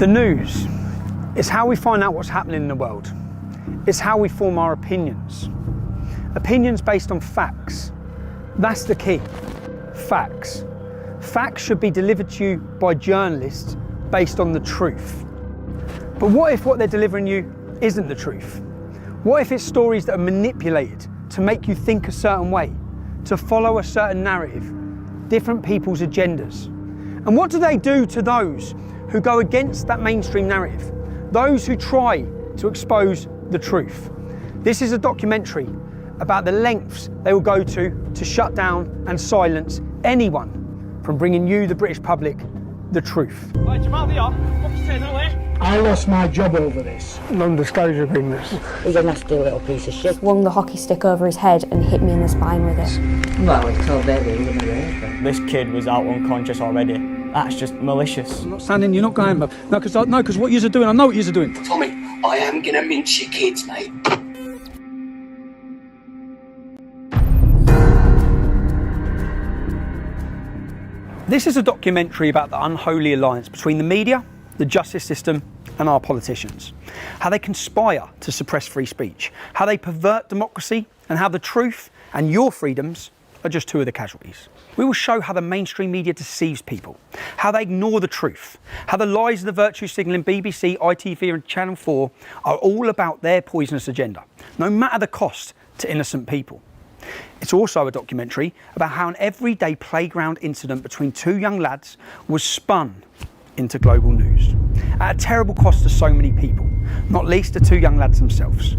The news is how we find out what's happening in the world. It's how we form our opinions. Opinions based on facts. That's the key. Facts. Facts should be delivered to you by journalists based on the truth. But what if what they're delivering you isn't the truth? What if it's stories that are manipulated to make you think a certain way, to follow a certain narrative, different people's agendas? And what do they do to those who go against that mainstream narrative? Those who try to expose the truth. This is a documentary about the lengths they will go to shut down and silence anyone from bringing you, the British public, the truth. I lost my job over this. Non-disclosure agreements. He's a nasty little piece of shit. Swung the hockey stick over his head and hit me in the spine with it. Well, he told Baby he was going to raise him. This kid was out unconscious already. That's just malicious. I'm not standing, you're not going, no, because what you're doing, I know what you're doing. Tommy, I am gonna mince your kids, mate. This is a documentary about the unholy alliance between the media, the justice system, and our politicians. How they conspire to suppress free speech, how they pervert democracy, and how the truth and your freedoms are just two of the casualties. We will show how the mainstream media deceives people, how they ignore the truth, how the lies of the virtue signalling BBC, ITV and Channel 4 are all about their poisonous agenda, no matter the cost to innocent people. It's also a documentary about how an everyday playground incident between two young lads was spun into global news, at a terrible cost to so many people, not least the two young lads themselves.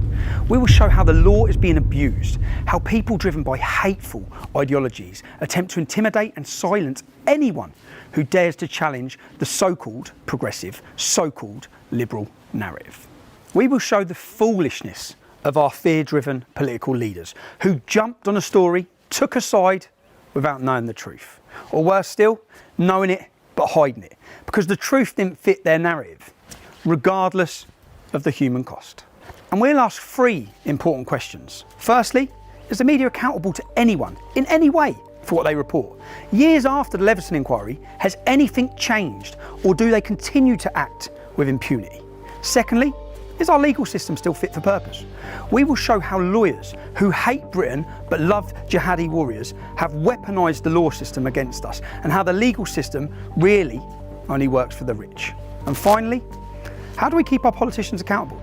We will show how the law is being abused, how people driven by hateful ideologies attempt to intimidate and silence anyone who dares to challenge the so-called progressive, so-called liberal narrative. We will show the foolishness of our fear-driven political leaders who jumped on a story, took a side without knowing the truth, or worse still, knowing it but hiding it, because the truth didn't fit their narrative, regardless of the human cost. And we'll ask three important questions. Firstly, is the media accountable to anyone, in any way, for what they report? Years after the Leveson inquiry, has anything changed, or do they continue to act with impunity? Secondly, is our legal system still fit for purpose? We will show how lawyers who hate Britain but love jihadi warriors have weaponised the law system against us, and how the legal system really only works for the rich. And finally, how do we keep our politicians accountable?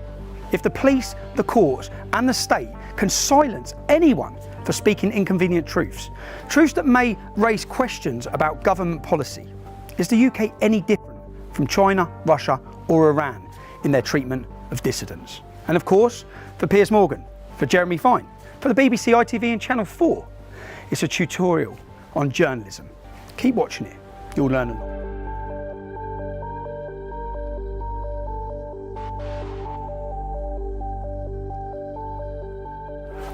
If the police, the courts and the state can silence anyone for speaking inconvenient truths, truths that may raise questions about government policy, is the UK any different from China, Russia or Iran in their treatment of dissidents? And of course, for Piers Morgan, for Jeremy Vine, for the BBC, ITV and Channel 4, it's a tutorial on journalism. Keep watching it, you'll learn a lot.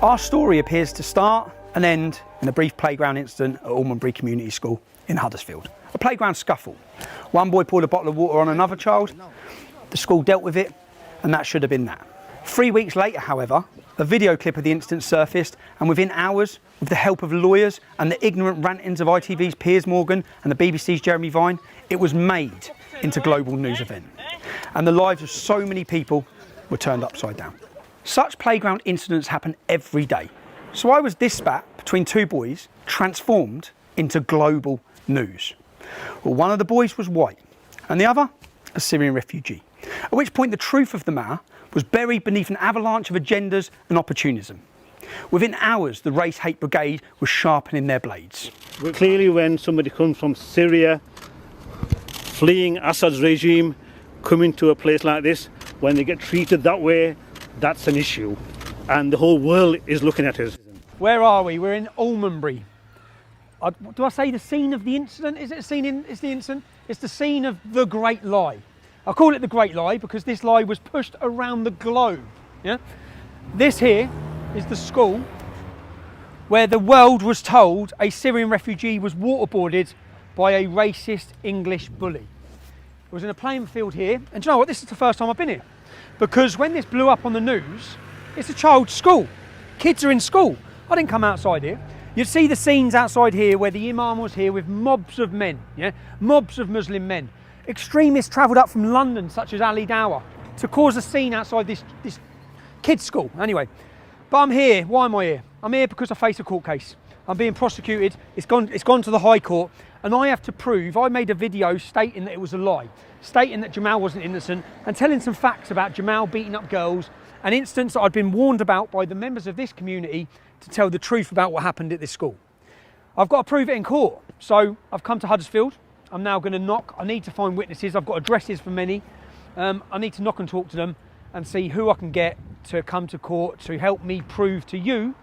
Our story appears to start and end in a brief playground incident at Almondbury Community School in Huddersfield. A playground scuffle. One boy poured a bottle of water on another child. The school dealt with it, and that should have been that. 3 weeks later, however, a video clip of the incident surfaced, and within hours, with the help of lawyers and the ignorant rantings of ITV's Piers Morgan and the BBC's Jeremy Vine, it was made into a global news event. And the lives of so many people were turned upside down. Such playground incidents happen every day. So why was this spat between two boys transformed into global news? Well, one of the boys was white, and the other a Syrian refugee. At which point the truth of the matter was buried beneath an avalanche of agendas and opportunism. Within hours, the Race Hate Brigade was sharpening their blades. Clearly, when somebody comes from Syria, fleeing Assad's regime, coming to a place like this, when they get treated that way, that's an issue. And the whole world is looking at us. Where are we? We're in Almondbury. Do I say the scene of the incident? Is it a scene in the incident? It's the scene of the Great Lie. I call it the Great Lie because this lie was pushed around the globe. Yeah? This here is the school where the world was told a Syrian refugee was waterboarded by a racist English bully. It was in a playing field here, and do you know what? This is the first time I've been here. Because when this blew up on the news, it's a child's school. Kids are in school. I didn't come outside here. You'd see the scenes outside here where the imam was here with mobs of men, yeah? Mobs of Muslim men. Extremists travelled up from London, such as Ali Dawah, to cause a scene outside this kids' school. Anyway, but I'm here. Why am I here? I'm here because I face a court case. I'm being prosecuted. It's gone to the High Court, and I have to prove. I made a video stating that it was a lie, stating that Jamal wasn't innocent, and telling some facts about Jamal beating up girls, an instance that I'd been warned about by the members of this community to tell the truth about what happened at this school. I've got to prove it in court, so I've come to Huddersfield. I'm now going to knock. I need to find witnesses. I've got addresses for many. I need to knock and talk to them and see who I can get to come to court to help me prove to you,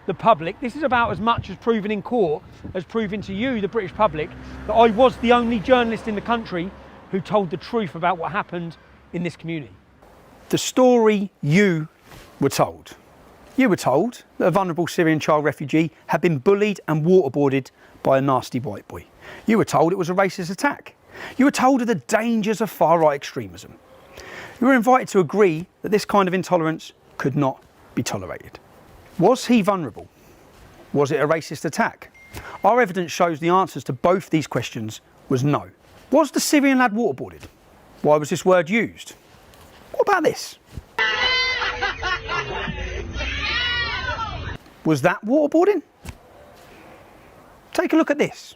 the public. This is about as much as proving in court as proving to you, the British public, that I was the only journalist in the country who told the truth about what happened in this community. The story you were told. You were told that a vulnerable Syrian child refugee had been bullied and waterboarded by a nasty white boy. You were told it was a racist attack. You were told of the dangers of far-right extremism. You were invited to agree that this kind of intolerance could not be tolerated. Was he vulnerable? Was it a racist attack? Our evidence shows the answers to both these questions was no. Was the Syrian lad waterboarded? Why was this word used? What about this? Was that waterboarding? Take a look at this.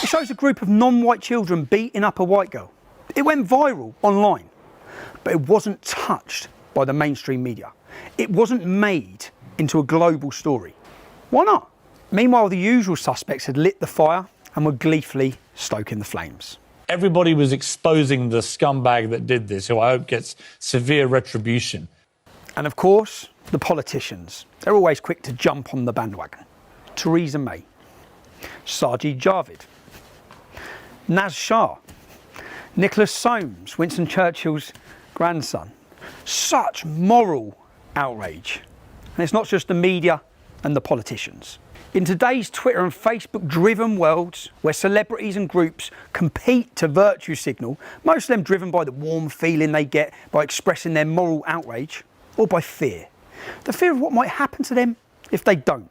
It shows a group of non-white children beating up a white girl. It went viral online, but it wasn't touched by the mainstream media. It wasn't made into a global story. Why not? Meanwhile, the usual suspects had lit the fire and were gleefully stoking the flames. Everybody was exposing the scumbag that did this, who I hope gets severe retribution. And of course, the politicians. They're always quick to jump on the bandwagon. Theresa May, Sajid Javid, Naz Shah, Nicholas Soames, Winston Churchill's grandson. Such moral outrage. And it's not just the media and the politicians. In today's Twitter and Facebook driven worlds where celebrities and groups compete to virtue signal, most of them driven by the warm feeling they get by expressing their moral outrage, or by fear. The fear of what might happen to them if they don't.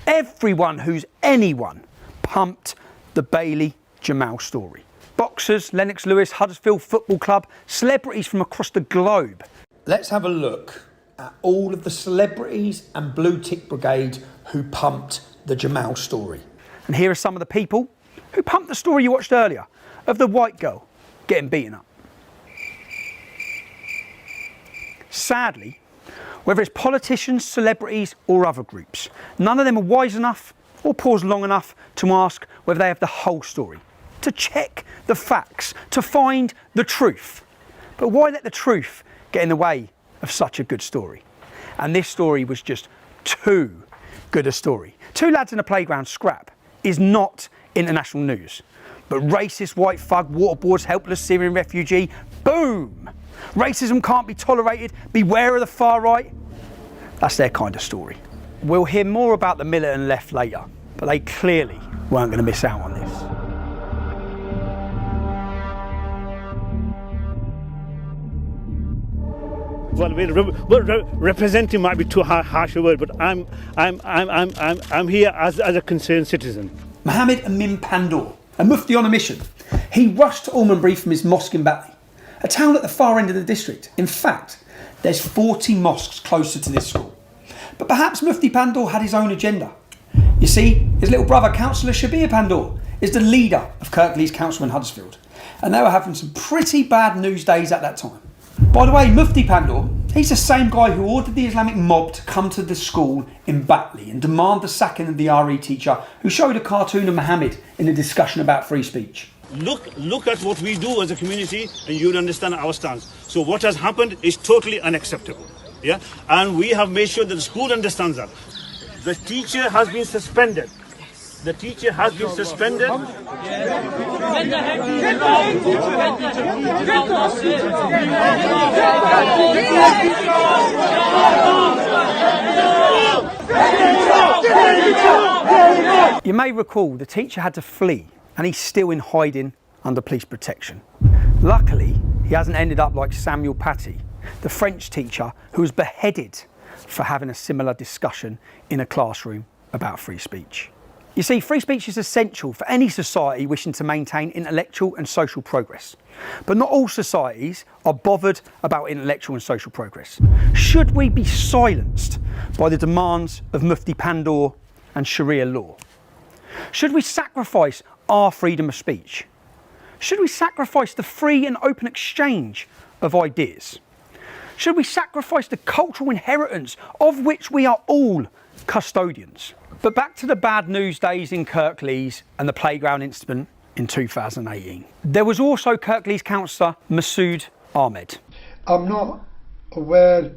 Everyone who's anyone pumped the Bailey Jamal story. Boxers, Lennox Lewis, Huddersfield Football Club, celebrities from across the globe. Let's have a look at all of the celebrities and blue tick brigade who pumped the Jamal story. And here are some of the people who pumped the story you watched earlier of the white girl getting beaten up. Sadly, whether it's politicians, celebrities or other groups, none of them are wise enough or pause long enough to ask whether they have the whole story, to check the facts, to find the truth. But why let the truth get in the way of such a good story? And this story was just too good a story. Two lads in a playground scrap is not international news. But racist white thug waterboards helpless Syrian refugee, boom! Racism can't be tolerated, beware of the far right. That's their kind of story. We'll hear more about the militant left later, but they clearly weren't going to miss out on this. Well, representing might be too harsh a word, but I'm here as a concerned citizen. Mohammed Amin Pandor, a mufti on a mission. He rushed to Almondbury from his mosque in Batley, a town at the far end of the district. In fact, there's 40 mosques closer to this school. But perhaps Mufti Pandor had his own agenda. You see, his little brother, Councillor Shabir Pandor, is the leader of Kirklees Council in Huddersfield, and they were having some pretty bad news days at that time. By the way, Mufti Pandor, he's the same guy who ordered the Islamic mob to come to the school in Batley and demand the sacking of the RE teacher who showed a cartoon of Muhammad in a discussion about free speech. Look at what we do as a community and you'll understand our stance. So what has happened is totally unacceptable. Yeah, and we have made sure that the school understands that. The teacher has been suspended. The teacher has been suspended. You may recall the teacher had to flee and he's still in hiding under police protection. Luckily, he hasn't ended up like Samuel Paty the French teacher who was beheaded for having a similar discussion in a classroom about free speech. You see, free speech is essential for any society wishing to maintain intellectual and social progress. But not all societies are bothered about intellectual and social progress. Should we be silenced by the demands of Mufti Pandor and Sharia law? Should we sacrifice our freedom of speech? Should we sacrifice the free and open exchange of ideas? Should we sacrifice the cultural inheritance of which we are all custodians? But back to the bad news days in Kirklees and the playground incident in 2018. There was also Kirklees councillor Masood Ahmed. I'm not aware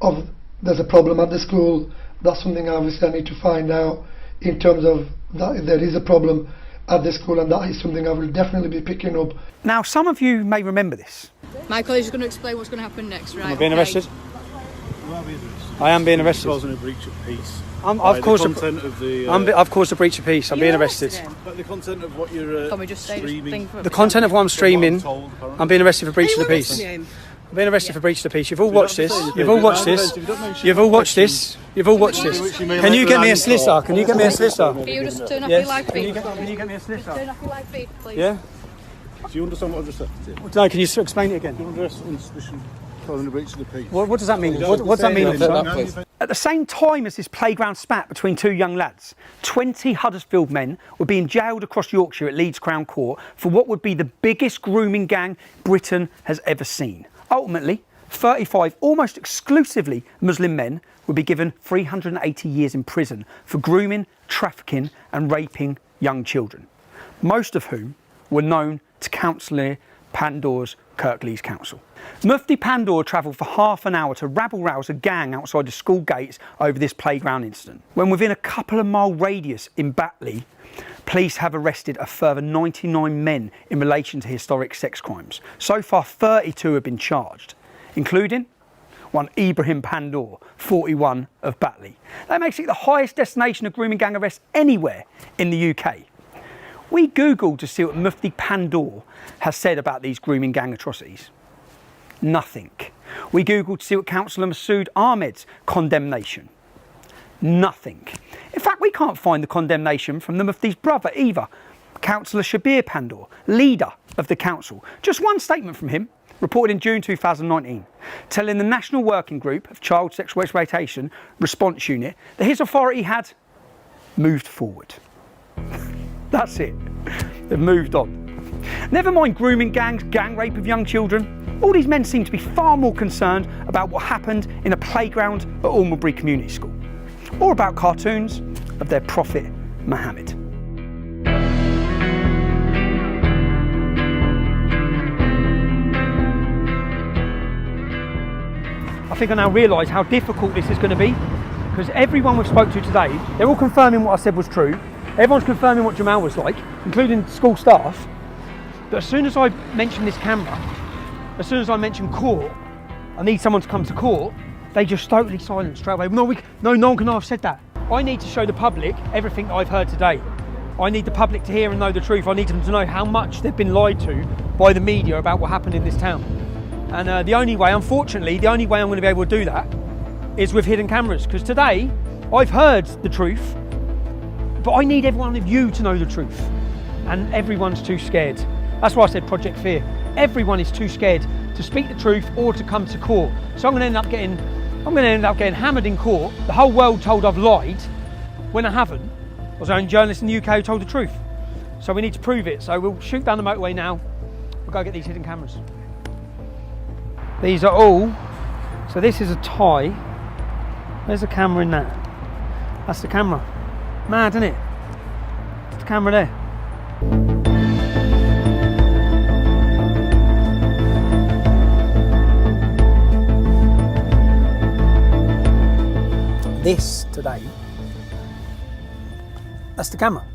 of there's a problem at the school. That's something obviously I need to find out in terms of that, if there is a problem at the school, and that is something I will definitely be picking up. Now, some of you may remember this. My colleague is going to explain what's going to happen next, right? Am I being arrested? I am being arrested. Causing a breach of peace. I've caused a breach of peace. I'm being arrested. But the content of what you're Can we just say streaming, The content of what I'm streaming, I'm being arrested for breach of the peace. I'm being arrested for breach of the peace. You've all watched this. You've all watched this. You've all watched this. You've all watched this. Can you get me a solicitor? Can you get me a solicitor? Can you just turn off your live feed? Can you get me a solicitor? Turn off your live feed, please. Yeah? Do you understand what I've just said? No, can you explain it again? Causing a breach of the peace. What does that mean? What does that mean? At the same time as this playground spat between two young lads, 20 Huddersfield men were being jailed across Yorkshire at Leeds Crown Court for what would be the biggest grooming gang Britain has ever seen. Ultimately, 35 almost exclusively Muslim men would be given 380 years in prison for grooming, trafficking and raping young children, most of whom were known to Councillor Pandor's Kirklees Council. Mufti Pandor travelled for half an hour to rabble-rouse a gang outside the school gates over this playground incident, when within a couple of mile radius in Batley, police have arrested a further 99 men in relation to historic sex crimes. So far, 32 have been charged, including one Ibrahim Pandor, 41 of Batley. That makes it the highest destination of grooming gang arrests anywhere in the UK. We Googled to see what Mufti Pandor has said about these grooming gang atrocities. Nothing. We Googled to see what Councillor Masood Ahmed's condemnation. Nothing. In fact, we can't find the condemnation from the Mufti's brother either, Councillor Shabir Pandor, leader of the council. Just one statement from him, reported in June 2019, telling the National Working Group of Child Sexual Exploitation Response Unit that his authority had moved forward. That's it. They've moved on. Never mind grooming gangs, gang rape of young children. All these men seem to be far more concerned about what happened in a playground at Almondbury Community School, or about cartoons of their prophet Muhammad. I think I now realise how difficult this is going to be, because everyone we've spoke to today, they're all confirming what I said was true. Everyone's confirming what Jamal was like, including school staff. But as soon as I mention this camera, as soon as I mention court, I need someone to come to court, they just totally silence straight away. No one can have said that. I need to show the public everything that I've heard today. I need the public to hear and know the truth. I need them to know how much they've been lied to by the media about what happened in this town. And the only way, unfortunately, the only way I'm going to be able to do that is with hidden cameras. Because today, I've heard the truth, but I need every one of you to know the truth. And everyone's too scared. That's why I said Project Fear. Everyone is too scared to speak the truth or to come to court. So I'm going to end up getting hammered in court. The whole world told I've lied when I haven't. I was the only journalist in the UK who told the truth. So we need to prove it. So we'll shoot down the motorway now. We'll go get these hidden cameras. These are all. So this is a tie. There's a camera in that. That's the camera. Mad, isn't it? That's the camera there. This today, that's the camera.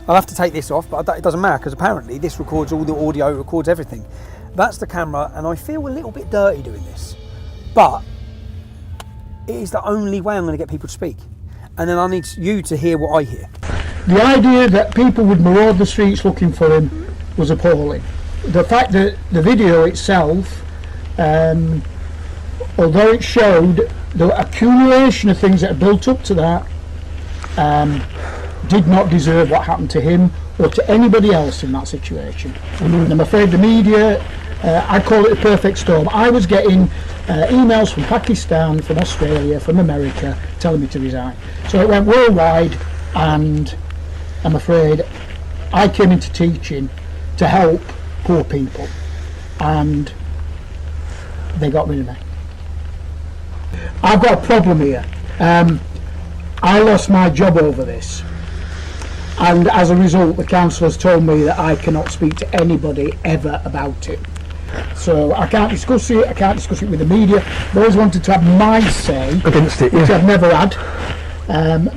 I'll have to take this off, but it doesn't matter because apparently this records all the audio, records everything. That's the camera, and I feel a little bit dirty doing this, but it is the only way I'm going to get people to speak. And then I need you to hear what I hear. The idea that people would maraud the streets looking for him was appalling. The fact that the video itself although it showed the accumulation of things that had built up to that, did not deserve what happened to him or to anybody else in that situation. And I'm afraid the media, I call it a perfect storm. I was getting emails from Pakistan, from Australia, from America, telling me to resign. So it went worldwide, and I'm afraid I came into teaching to help poor people, and they got rid of me. I've got a problem here. I lost my job over this, and as a result the council has told me that I cannot speak to anybody ever about it. So I can't discuss it, I can't discuss it with the media. I've always wanted to have my say Against it, which I've never had,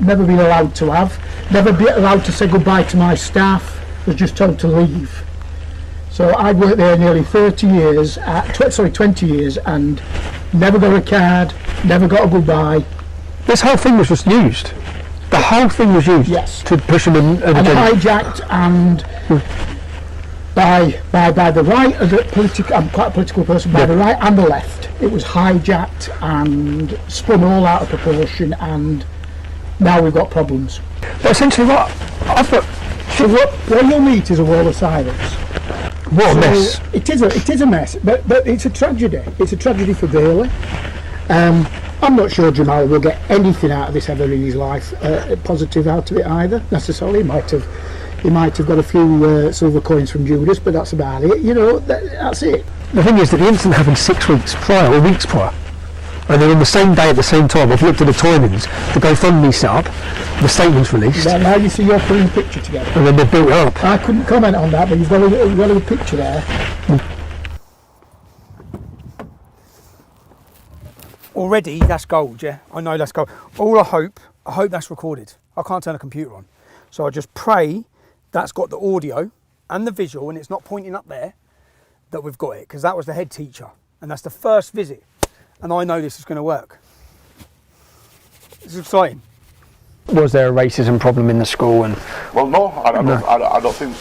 never been allowed to have, never been allowed to say goodbye to my staff, was just told to leave. So I'd worked there nearly 20 years, and never got a card, never got a goodbye. This whole thing was just used. The whole thing was used, yes, to push them in. And hijacked, and by the right of the political, I'm quite a political person, by the right and the left, it was hijacked and spun all out of proportion, and now we've got problems. But essentially what I've got... So what you'll meet is a wall of silence. What a mess. It is a mess, but it's a tragedy. It's a tragedy for Bailey. I'm not sure Jamal will get anything out of this ever in his life, positive out of it either, necessarily. He might have got a few silver coins from Judas, but that's about it. You know, that's it. The thing is that the incident happened 6 weeks prior, or weeks prior. And then on the same day at the same time, I've looked at the timings, the GoFundMe set up, the statement's released. Well, now you see you're putting a picture together. And then they built it up. I couldn't comment on that, but you've got a picture there. Already, that's gold, yeah? I know that's gold. All I hope that's recorded. I can't turn a computer on. So I just pray that's got the audio and the visual, and it's not pointing up there, that we've got it, because that was the head teacher. And that's the first visit. And I know this is going to work. It's exciting. Was there a racism problem in the school? And well, no, I don't think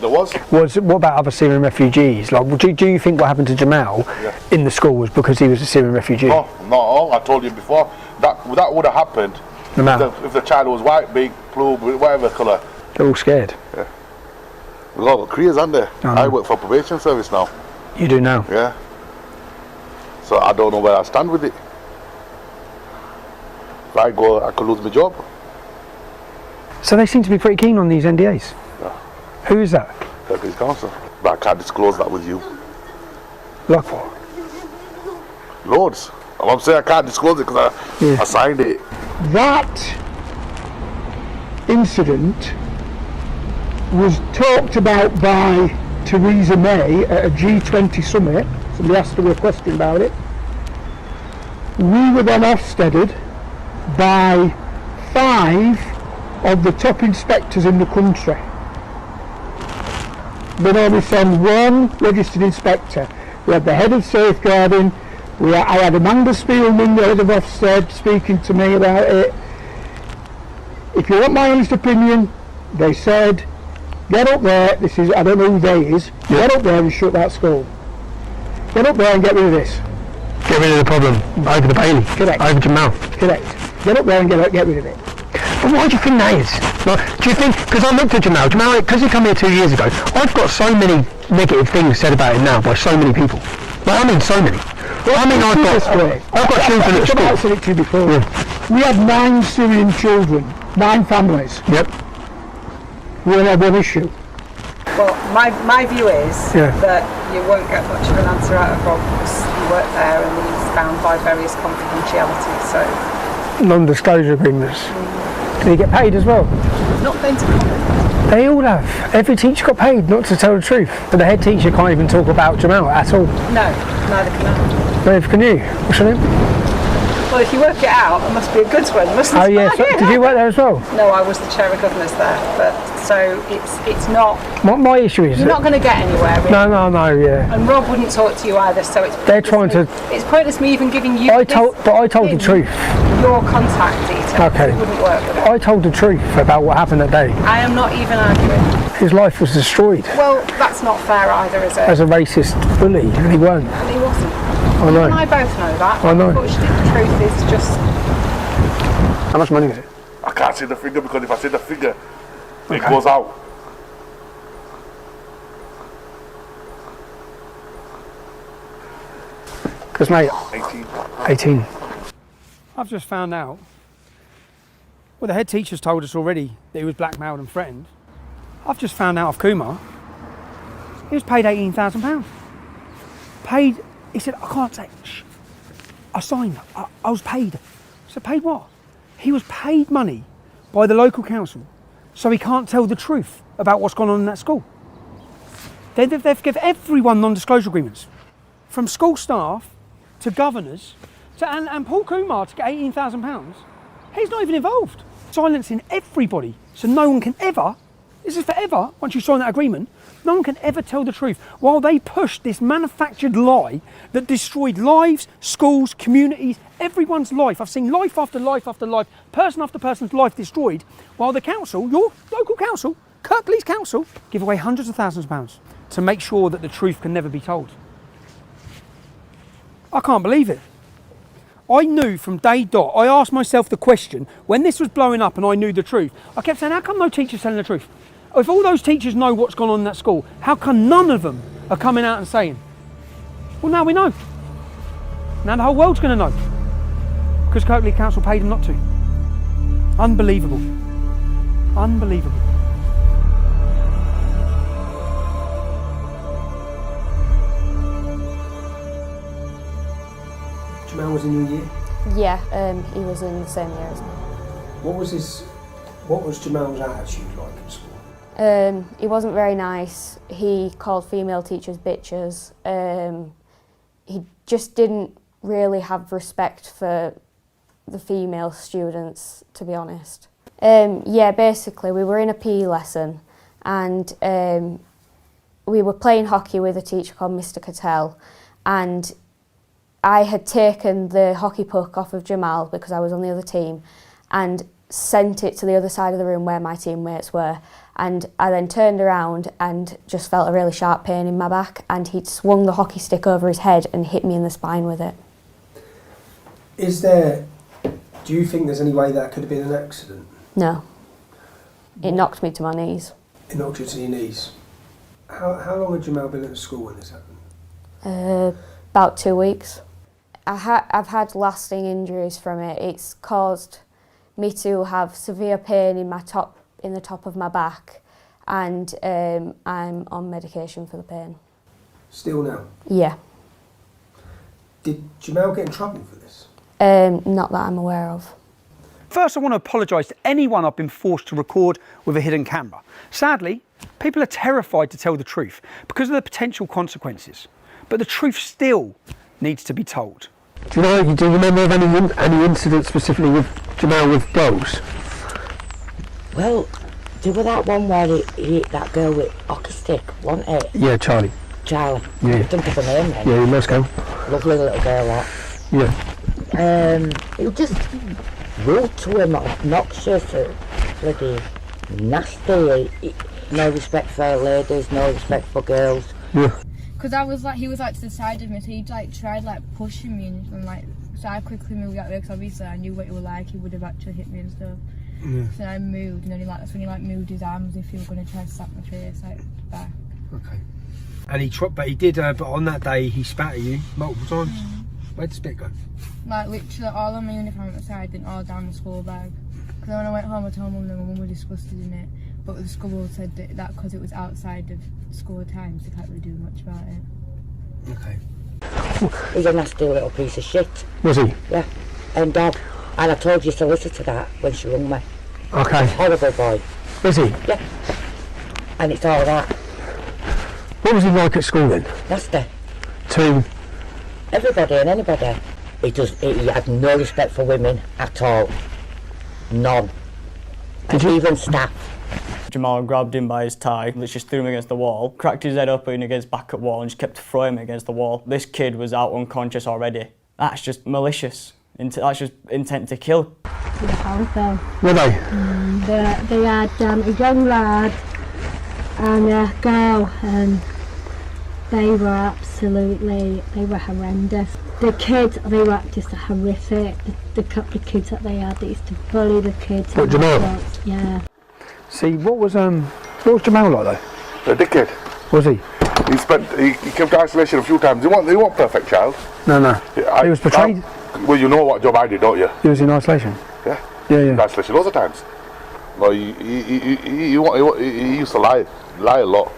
there was. What about other Syrian refugees? Like, do you think what happened to Jamal in the school was because he was a Syrian refugee? No, not at all. I told you before that would have happened if the child was white, big, blue, whatever colour. They're all scared. Yeah. We've all got careers, aren't they? I work for probation service now. You do now? Yeah. So I don't know where I stand with it. If I go, I could lose my job. So they seem to be pretty keen on these NDAs. Yeah. Who is that? Turkish Council. But I can't disclose that with you. Like what? Loads. I'm saying I can't disclose it because I signed it. That incident was talked about by Theresa May at a G20 summit. Somebody asked her a question about it. We were then Ofsteded by 5 of the top inspectors in the country. But only sent 1 registered inspector. We had the head of safeguarding. I had Amanda Spielman, the head of Ofsted, speaking to me about it. If you want my honest opinion, they said, get up there, I don't know who they is, get up there and shut that school. Get up there and get rid of this. Get rid of the problem over the Bailey. Correct. Over Jamal. Correct. Get up there and get rid of it. But why do you think that is? Like, do you think, because I looked at Jamal, because he came here 2 years ago, I've got so many negative things said about him now by so many people. Like, I mean so many. Well, I mean I've got children at school. I've said it to you before. Yeah. We had 9 Syrian children, 9 families. Yep. We only had 1 issue. Well, my view is that you won't get much of an answer out of Rob because he worked there and he's bound by various confidentiality, so... Non-disclosure agreements. Did he get paid as well? Not going to comment. They all have. Every teacher got paid not to tell the truth. But the head teacher can't even talk about Jamal at all. No, neither can I. Neither can you. What's your name? Well, if you work it out, it must be a good one, mustn't it? Oh yeah, so, did you work there as well? No, I was the chair of governors there, but so it's not... My issue is... You're not going to get anywhere, really. No, yeah. And Rob wouldn't talk to you either, so it's... They're trying to... It's pointless me even giving you I told the truth. Your contact details. Okay. It wouldn't work with it. I told the truth about what happened that day. I am not even arguing. His life was destroyed. Well, that's not fair either, is it? As a racist bully, and he weren't. And he wasn't. I know. And I both know that. I know. Unfortunately, the truth is just... How much money is it? I can't see the figure because if I see the figure, it goes out. Because, mate, 18. I've just found out, well, the head teacher's told us already that he was blackmailed and threatened. I've just found out of Kumar, he was paid £18,000. Paid, he said, I can't say, shh. I signed, I was paid. I said, paid what? He was paid money by the local council, so he can't tell the truth about what's gone on in that school. They've given everyone non-disclosure agreements, from school staff to governors, and Paul Kumar to get £18,000. He's not even involved. Silencing everybody, so no one can ever, this is forever, once you sign that agreement, no one can ever tell the truth, while they pushed this manufactured lie that destroyed lives, schools, communities, everyone's life. I've seen life after life after life, person after person's life destroyed, while the council, your local council, Kirklees Council, give away hundreds of thousands of pounds to make sure that the truth can never be told. I can't believe it. I knew from day dot, I asked myself the question, when this was blowing up and I knew the truth, I kept saying, how come no teacher's telling the truth? If all those teachers know what's gone on in that school, how come none of them are coming out and saying? Well, now we know. Now the whole world's going to know. Because Kirklees Council paid them not to. Unbelievable. Unbelievable. Jamal was in your year? Yeah, he was in the same year as me. What was Jamal's attitude like at school? He wasn't very nice. He called female teachers bitches. He just didn't really have respect for the female students, to be honest. Yeah, basically we were in a PE lesson and we were playing hockey with a teacher called Mr. Cattell, and I had taken the hockey puck off of Jamal because I was on the other team and sent it to the other side of the room where my teammates were, and I then turned around and just felt a really sharp pain in my back, and he'd swung the hockey stick over his head and hit me in the spine with it. Do you think there's any way that could have been an accident? No. It knocked me to my knees. It knocked you to your knees? How long had Jamal been at school when this happened? About 2 weeks. I've had lasting injuries from it. It's caused me to have severe pain in the top of my back, and I'm on medication for the pain. Still now? Yeah. Did Jamal get in trouble for this? Not that I'm aware of. First, I want to apologise to anyone I've been forced to record with a hidden camera. Sadly, people are terrified to tell the truth because of the potential consequences. But the truth still needs to be told. Do you remember of any incident specifically with Jamal with girls? Well, there was that one where he hit that girl with hockey stick, wasn't it? Yeah, Charlie. Charlie. Yeah. I think of her name then. Yeah, in Moscow. Lovely little girl, that. Yeah. It was just rude to him, obnoxious, bloody nasty. No respect for ladies, no respect for girls. Yeah. Because he was like to the side of me, so he tried pushing me and like, so I quickly moved out of there because obviously I knew what he was like, he would have actually hit me and stuff. Yeah. So I moved, and then that's when he moved his arms as if he was going to try to slap my face back. Okay. And he did, but on that day he spat at you multiple times. Where'd the spit go? Like literally all on my uniform outside and all down the school bag. Because when I went home I told mum and my mum was disgusted in it. But the school said that because it was outside of school times, they can't really do much about it. Okay. He's a nasty little piece of shit. Was he? Yeah. And I told your solicitor that when she rung me. Okay. Horrible boy. Was he? Yeah. And it's all that. What was he like at school then? Nasty. To? Everybody and anybody. He had no respect for women at all. None. And even staff. Jamal grabbed him by his tie, literally threw him against the wall, cracked his head open against the back of the wall and just kept throwing him against the wall. This kid was out unconscious already. That's just malicious. That's just intent to kill. The house though. Were they? They had a young lad and a girl, and They were horrendous. The kids, they were just horrific. The couple of kids that they had, they used to bully the kids. What, Jamal? Yeah. See, what was Jamal like though? A dickhead. Was he? He came to isolation a few times. He wasn't perfect child. No. He was portrayed. Well, you know what job I did, don't you? He was in isolation. Yeah. Yeah. In isolation lots of times. No, he used to lie a lot.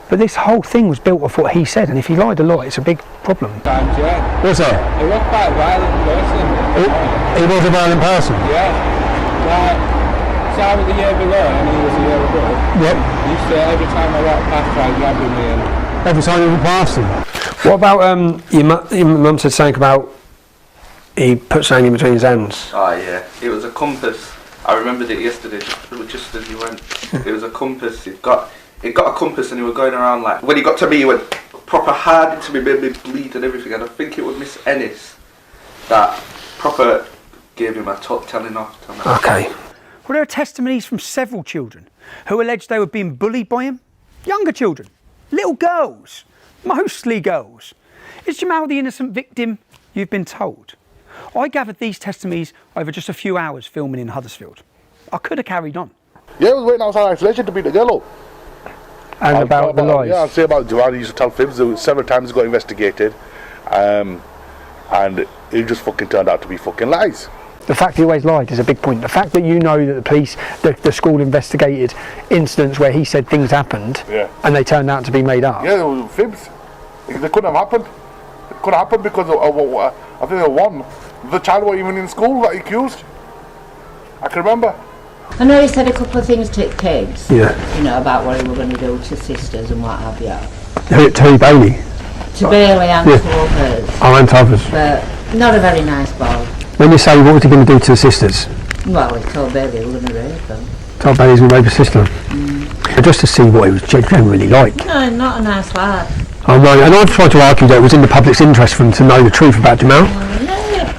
But this whole thing was built off what he said, and if he lied a lot, it's a big problem. Times, yeah. What's that? He was quite a violent person. He was a violent person? Yeah. Like, so I was the year below and he was the year above. Yep. He used to, every time I walked past, try grabbing me and... Every time you walked past him? What about, your mum said something about he put something in between his hands? Oh yeah, it was a compass. I remembered it yesterday, just as you went. It was a compass. It got a compass and he was going around like... When he got to me, he went proper hard into me, made me bleed and everything. And I think it was Miss Ennis that proper gave him a telling off. Okay. Well, there are testimonies from several children who alleged they were being bullied by him. Younger children, little girls, mostly girls. Is Jamal the innocent victim, you've been told? I gathered these testimonies over just a few hours filming in Huddersfield. I could have carried on. Yeah, I was waiting outside isolation to beat the girl up. And about the lies? Yeah, I'd say about Jamal, he used to tell fibs. Several times he got investigated. And it just fucking turned out to be fucking lies. The fact he always lied is a big point. The fact that you know that the police, the school investigated incidents where he said things happened, and they turned out to be made up. Yeah, there were fibs. They couldn't have happened. It couldn't happen because of I think there was one. The child wasn't even in school that he accused. I can remember. I know he said a couple of things to kids. Yeah. You know, about what he was going to do to sisters and what have you. To Bailey? To Bailey and to others. Oh, and to others. But not a very nice boy. When you say, what was he going to do to the sisters? Well, he told Bailey he was going to rape them. Told Bailey he was going to rape his sister? Just to see what he was generally like. No, not a nice lad. I know, and I've tried to argue that it was in the public's interest for them to know the truth about Jamal.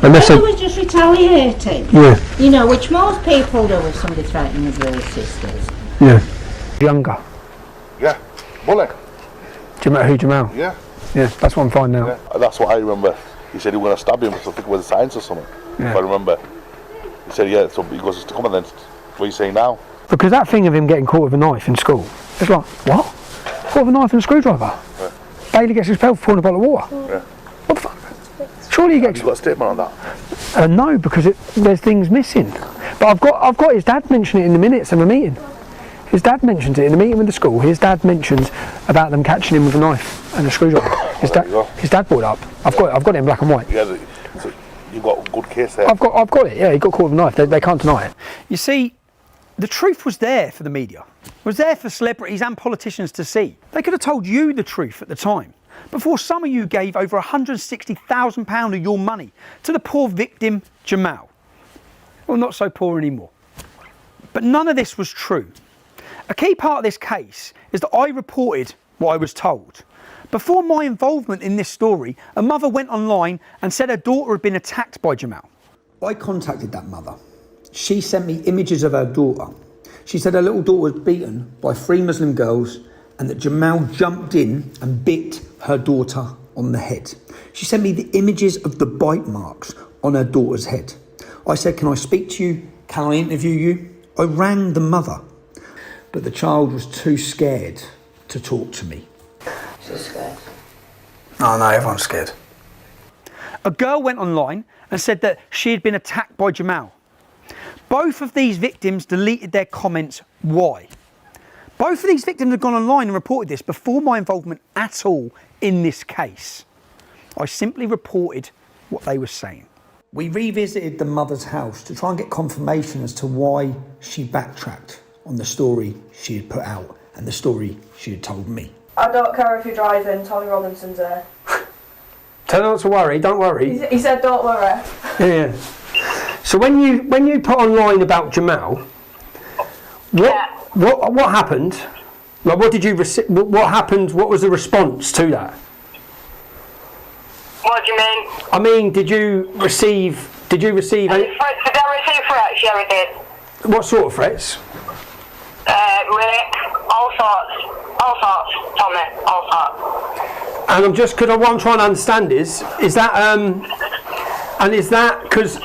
And they was just retaliating. Yeah. You know, which most people do if somebody threatening with their sisters. Yeah. Younger. Yeah. Bully. Who, Jamal? Yeah. Yeah, that's what I'm finding out. Yeah. That's what I remember. He said he was going to stab him, so I think it was science or something. Yeah. If I remember. He said, yeah, so he goes to come and then, what are you saying now? Because that thing of him getting caught with a knife in school, it's like, what? Caught with a knife and a screwdriver? Yeah. Bailey gets expelled for pouring a bottle of water? Yeah. What the fuck? Surely he gets... You got a statement on that? No, because there's things missing. But I've got his dad mention it in the minutes of a meeting. His dad mentions it in a meeting with the school. His dad mentions about them catching him with a knife and a screwdriver. His dad brought it up. I've got it in black and white. Yeah, so you've got a good case there. I've got it. Yeah, he got caught with a knife. They can't deny it. You see, the truth was there for the media. It was there for celebrities and politicians to see. They could have told you the truth at the time, before some of you gave over £160,000 of your money to the poor victim, Jamal. Well, not so poor anymore. But none of this was true. A key part of this case is that I reported what I was told. Before my involvement in this story, a mother went online and said her daughter had been attacked by Jamal. I contacted that mother. She sent me images of her daughter. She said her little daughter was beaten by 3 Muslim girls and that Jamal jumped in and bit her daughter on the head. She sent me the images of the bite marks on her daughter's head. I said, can I speak to you? Can I interview you? I rang the mother, but the child was too scared to talk to me. She's scared. Oh no, everyone's scared. A girl went online and said that she had been attacked by Jamal. Both of these victims deleted their comments. Why? Both of these victims have gone online and reported this before my involvement at all in this case. I simply reported what they were saying. We revisited the mother's house to try and get confirmation as to why she backtracked on the story she had put out and the story she had told me. I don't care if you're driving, Tommy Robinson's there. Tell her not to worry, don't worry. He said don't worry. Yeah. So when you put online about Jamal, what happened? Like, what did you what happened? What was the response to that? What do you mean? I mean, did you receive any... Did I receive threats? Yeah, I did. What sort of threats? Rape, all sorts. All sorts, Tommy, all sorts. And I'm just, because what I'm trying to understand is that, and is that, because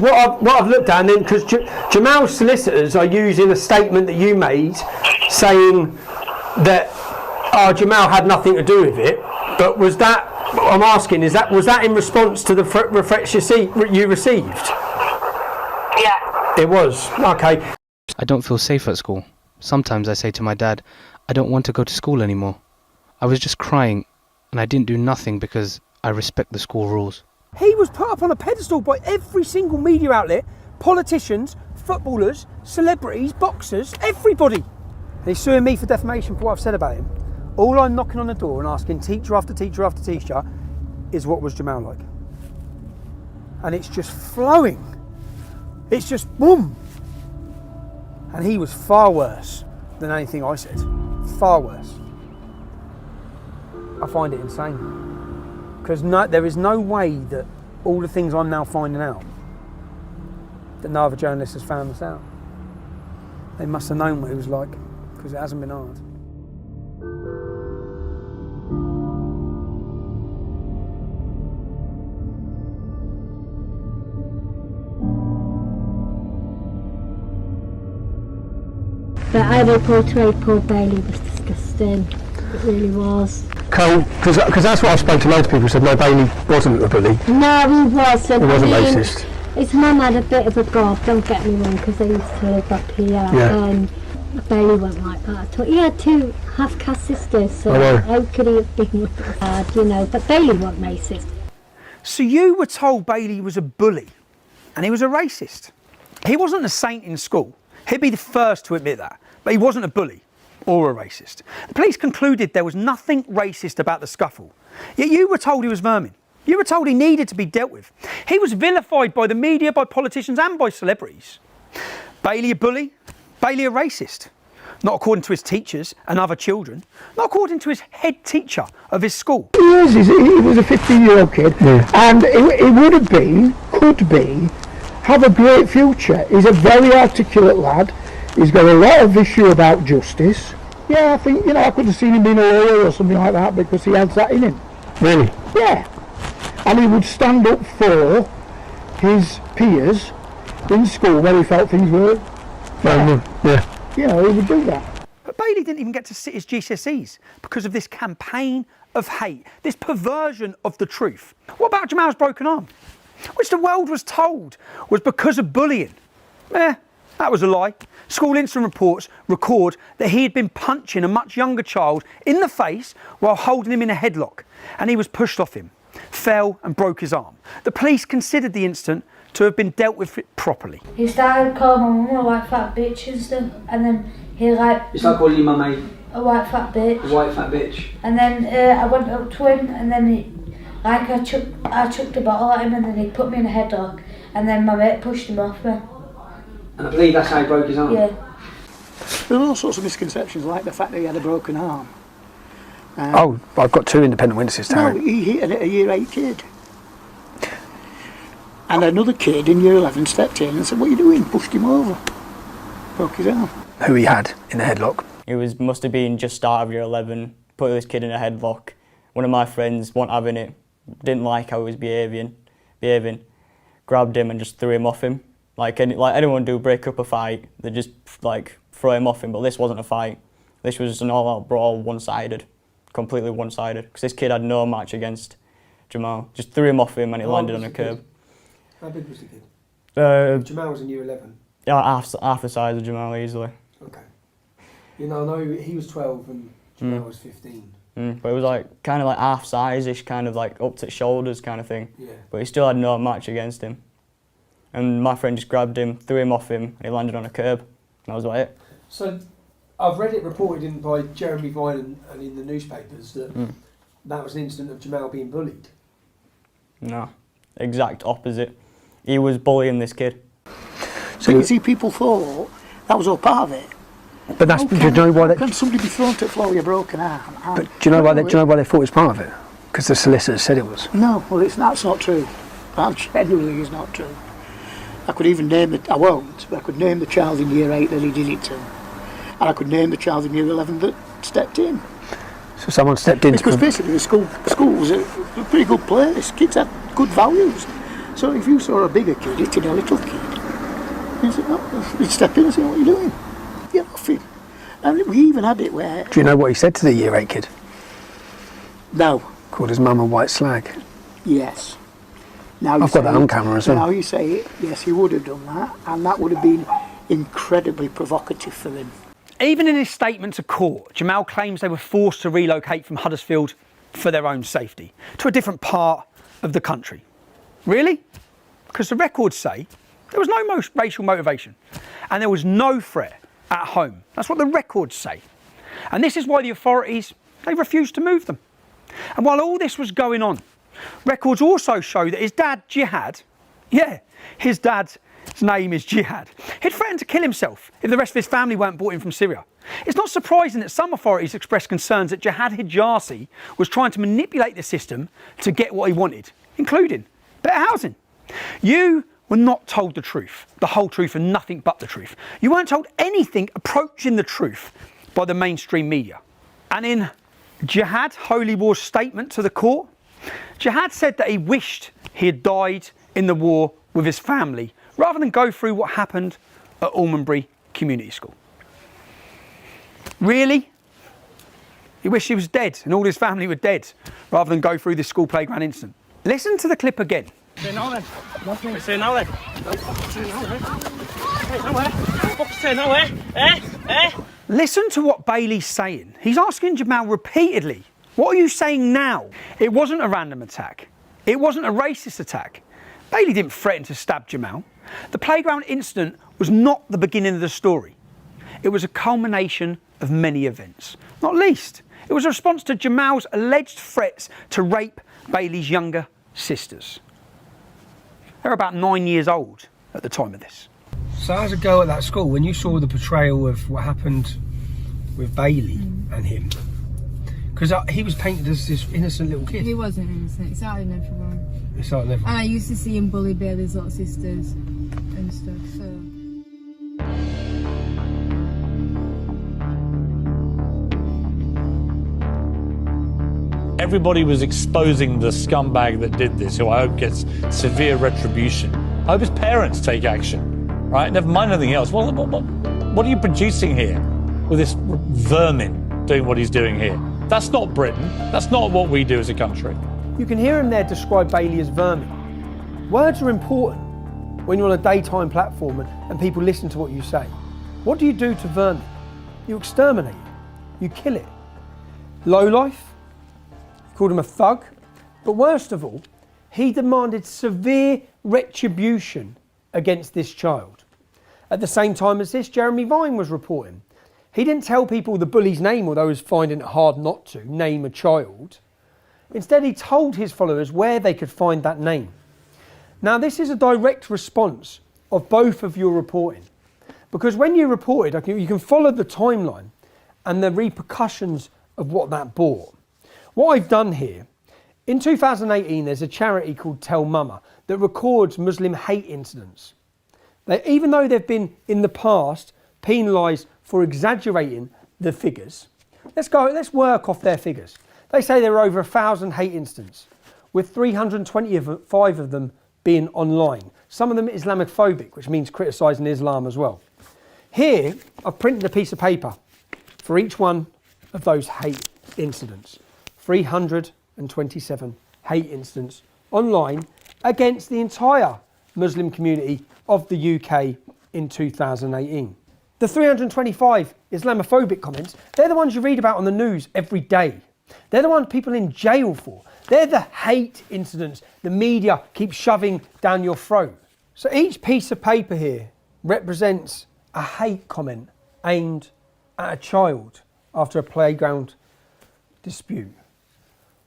what I've looked at, and then, because Jamal's solicitors are using a statement that you made saying that Jamal had nothing to do with it, but was that, I'm asking, was that in response to the threats you received? Yeah. It was, okay. I don't feel safe at school. Sometimes I say to my dad, I don't want to go to school anymore. I was just crying, and I didn't do nothing because I respect the school rules. He was put up on a pedestal by every single media outlet, politicians, footballers, celebrities, boxers, everybody. And he's suing me for defamation for what I've said about him. All I'm knocking on the door and asking teacher after teacher after teacher is, what was Jamal like? And it's just flowing. It's just boom. And he was far worse than anything I said. Far worse. I find it insane. Because there is no way that all the things I'm now finding out, that no other journalist has found this out. They must have known what it was like, because it hasn't been hard. But I will portray Paul Bailey was disgusting. It really was. Cole, because that's what I spoke to loads of people who said, no, Bailey wasn't a bully. No, he wasn't. He wasn't racist. His mum had a bit of a gob, don't get me wrong, because they used to live up here. Yeah. And Bailey wasn't like that at all. He had two half-caste sisters, so how could he have been bad, you know? But Bailey wasn't racist. So you were told Bailey was a bully and he was a racist. He wasn't a saint in school. He'd be the first to admit that. But he wasn't a bully or a racist. The police concluded there was nothing racist about the scuffle. Yet you were told he was vermin. You were told he needed to be dealt with. He was vilified by the media, by politicians and by celebrities. Bailey a bully, Bailey a racist. Not according to his teachers and other children. Not according to his head teacher of his school. He was a 15-year-old kid, and he would have been, could be, have a great future. He's a very articulate lad. He's got a lot of issue about justice. Yeah, I think, I could have seen him being a lawyer or something like that because he has that in him. Really? Yeah. And he would stand up for his peers in school where he felt things were. Yeah. He would do that. But Bailey didn't even get to sit his GCSEs because of this campaign of hate, this perversion of the truth. What about Jamal's broken arm? Which the world was told was because of bullying. That was a lie. School incident reports record that he had been punching a much younger child in the face while holding him in a headlock, and he was pushed off him, fell and broke his arm. The police considered the incident to have been dealt with properly. He started calling my mum a white fat bitch and stuff, and then he You started calling your mum a white fat bitch. a white fat bitch? And then I went up to him, and then I chucked a bottle at him, and then he put me in a headlock, and then my mate pushed him off me. And I believe that's how he broke his arm? Yeah. There are all sorts of misconceptions, like the fact that he had a broken arm. I've got two independent witnesses, Taryn. No, he hit a year 8 kid. And another kid in year 11 stepped in and said, "What are you doing?" Pushed him over. Broke his arm. Who he had in the headlock? It must have been just start of year 11, put this kid in a headlock. One of my friends wasn't having it, didn't like how he was behaving, grabbed him and just threw him off him. Like anyone do break up a fight, they just throw him off him, but this wasn't a fight. This was an all-out brawl, one-sided, completely one-sided. Because this kid had no match against Jamal. Just threw him off him and he landed on a curb. How big was the kid? Jamal was in year 11. Yeah, half the size of Jamal easily. Okay. I know he was 12 and Jamal was 15. But it was kind of half size-ish, kind of up to shoulders kind of thing. Yeah. But he still had no match against him. And my friend just grabbed him, threw him off him, and he landed on a curb. And that was about it. So I've read it reported by Jeremy Vine and in the newspapers that that was an incident of Jamal being bullied. No, exact opposite. He was bullying this kid. So you see, people thought that was all part of it. But do you know why? Can somebody be thrown to the floor with a broken arm? But do you know why? Do you know why they thought it was part of it? Because the solicitors said it was. No, well, that's not true. That genuinely is not true. I could even name it. I won't. But I could name the child in year 8 that he did it to, and I could name the child in year 11 that stepped in. So someone stepped in because basically the school was a pretty good place. Kids had good values. So if you saw a bigger kid hitting a little kid, you'd step in and say, "What are you doing? Get off him." And we even had it where... Do you know what he said to the Year 8 kid? No. Called his mum a white slag. Yes. Now I've got that on camera as well. Now you say it, yes, he would have done that, and that would have been incredibly provocative for him. Even in his statement to court, Jamal claims they were forced to relocate from Huddersfield for their own safety to a different part of the country. Really? Because the records say there was no racial motivation and there was no threat at home. That's what the records say. And this is why the authorities, they refused to move them. And while all this was going on, records also show that his dad, Jihad, his dad's name is Jihad, he'd threatened to kill himself if the rest of his family weren't brought in from Syria. It's not surprising that some authorities expressed concerns that Jihad Hijazi was trying to manipulate the system to get what he wanted, including better housing. You were not told the truth, the whole truth and nothing but the truth. You weren't told anything approaching the truth by the mainstream media. And in Jihad Holy War's statement to the court, Jihad said that he wished he had died in the war with his family rather than go through what happened at Almondbury Community School. Really? He wished he was dead and all his family were dead rather than go through this school playground incident. Listen to the clip again. Say now then. Nothing. Say now then. Say now then. Hey, nowhere. Fuck, say nowhere. Listen to what Bailey's saying. He's asking Jamal repeatedly, what are you saying now? It wasn't a random attack. It wasn't a racist attack. Bailey didn't threaten to stab Jamal. The playground incident was not the beginning of the story. It was a culmination of many events. Not least, it was a response to Jamal's alleged threats to rape Bailey's younger sisters. They were about 9 years old at the time of this. So as a girl at that school, when you saw the portrayal of what happened with Bailey and him, because he was painted as this innocent little kid. He wasn't innocent, he started in everyone. He started in everyone. And I used to see him bully Bailey's little sisters and stuff, so... Everybody was exposing the scumbag that did this, who I hope gets severe retribution. I hope his parents take action, right? Never mind anything else. What are you producing here with this vermin doing what he's doing here? That's not Britain. That's not what we do as a country. You can hear him there describe Bailey as vermin. Words are important when you're on a daytime platform and people listen to what you say. What do you do to vermin? You exterminate it. You kill it. Lowlife. Called him a thug, but worst of all, he demanded severe retribution against this child. At the same time as this, Jeremy Vine was reporting. He didn't tell people the bully's name, although he was finding it hard not to name a child. Instead, he told his followers where they could find that name. Now, this is a direct response of both of your reporting, because when you reported, you can follow the timeline and the repercussions of what that brought. What I've done here, in 2018, there's a charity called Tell Mama that records Muslim hate incidents. Even though they've been, in the past, penalised for exaggerating the figures, let's work off their figures. They say there are over 1,000 hate incidents, with 325 of them being online. Some of them Islamophobic, which means criticising Islam as well. Here, I've printed a piece of paper for each one of those hate incidents. 327 hate incidents online against the entire Muslim community of the UK in 2018. The 325 Islamophobic comments, they're the ones you read about on the news every day. They're the ones people in jail for. They're the hate incidents the media keeps shoving down your throat. So each piece of paper here represents a hate comment aimed at a child after a playground dispute.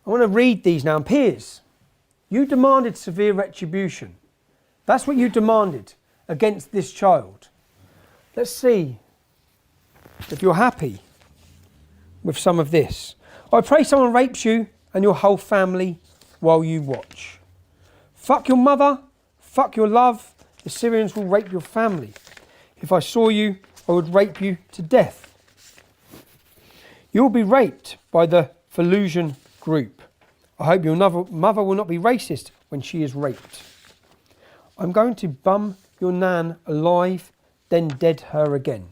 I want to read these now. Piers, you demanded severe retribution. That's what you demanded against this child. Let's see if you're happy with some of this. I pray someone rapes you and your whole family while you watch. Fuck your mother, fuck your love. The Syrians will rape your family. If I saw you, I would rape you to death. You'll be raped by the Fallujah group. I hope your mother will not be racist when she is raped. I'm going to bum your nan alive, then dead her again.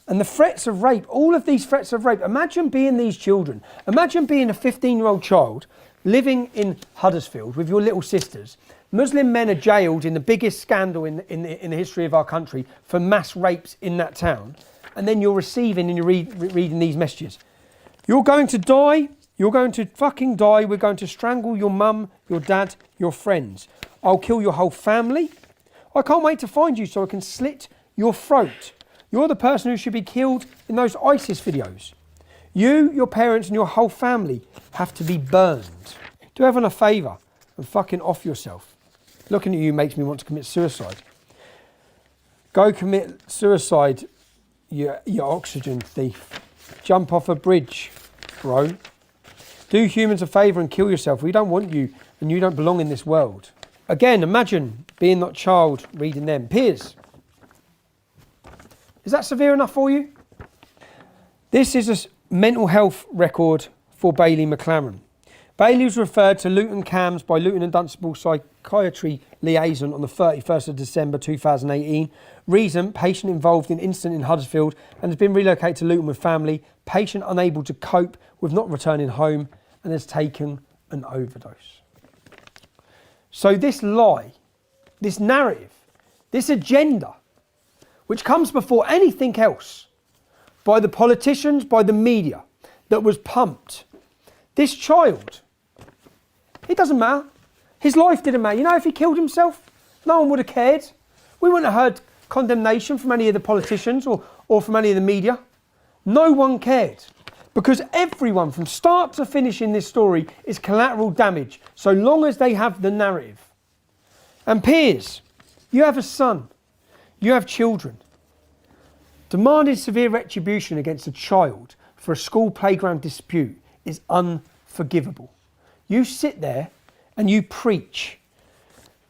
And the threats of rape, all of these threats of rape, imagine being these children. Imagine being a 15-year-old child living in Huddersfield with your little sisters. Muslim men are jailed in the biggest scandal in the history of our country for mass rapes in that town. And then you're receiving and you're reading these messages. You're going to die. You're going to fucking die. We're going to strangle your mum, your dad, your friends. I'll kill your whole family. I can't wait to find you so I can slit your throat. You're the person who should be killed in those ISIS videos. You, your parents and your whole family have to be burned. Do everyone a favour and fucking off yourself. Looking at you makes me want to commit suicide. Go commit suicide, you oxygen thief. Jump off a bridge, bro. Do humans a favour and kill yourself. We don't want you and you don't belong in this world. Again, imagine being that child reading them. Piers, is that severe enough for you? This is a mental health record for Bailey McLaren. Bailey was referred to Luton CAMHS by Luton and Dunstable Psychiatry Liaison on the 31st of December 2018. Reason, patient involved in incident in Huddersfield and has been relocated to Luton with family. Patient unable to cope with not returning home and has taken an overdose. So this lie, this narrative, this agenda, which comes before anything else, by the politicians, by the media, that was pumped. This child, it doesn't matter. His life didn't matter. You know, if he killed himself, no one would have cared. We wouldn't have heard condemnation from any of the politicians or from any of the media. No one cared. Because everyone, from start to finish in this story, is collateral damage, so long as they have the narrative. And Piers, you have a son. You have children. Demanding severe retribution against a child for a school playground dispute is unforgivable. You sit there and you preach.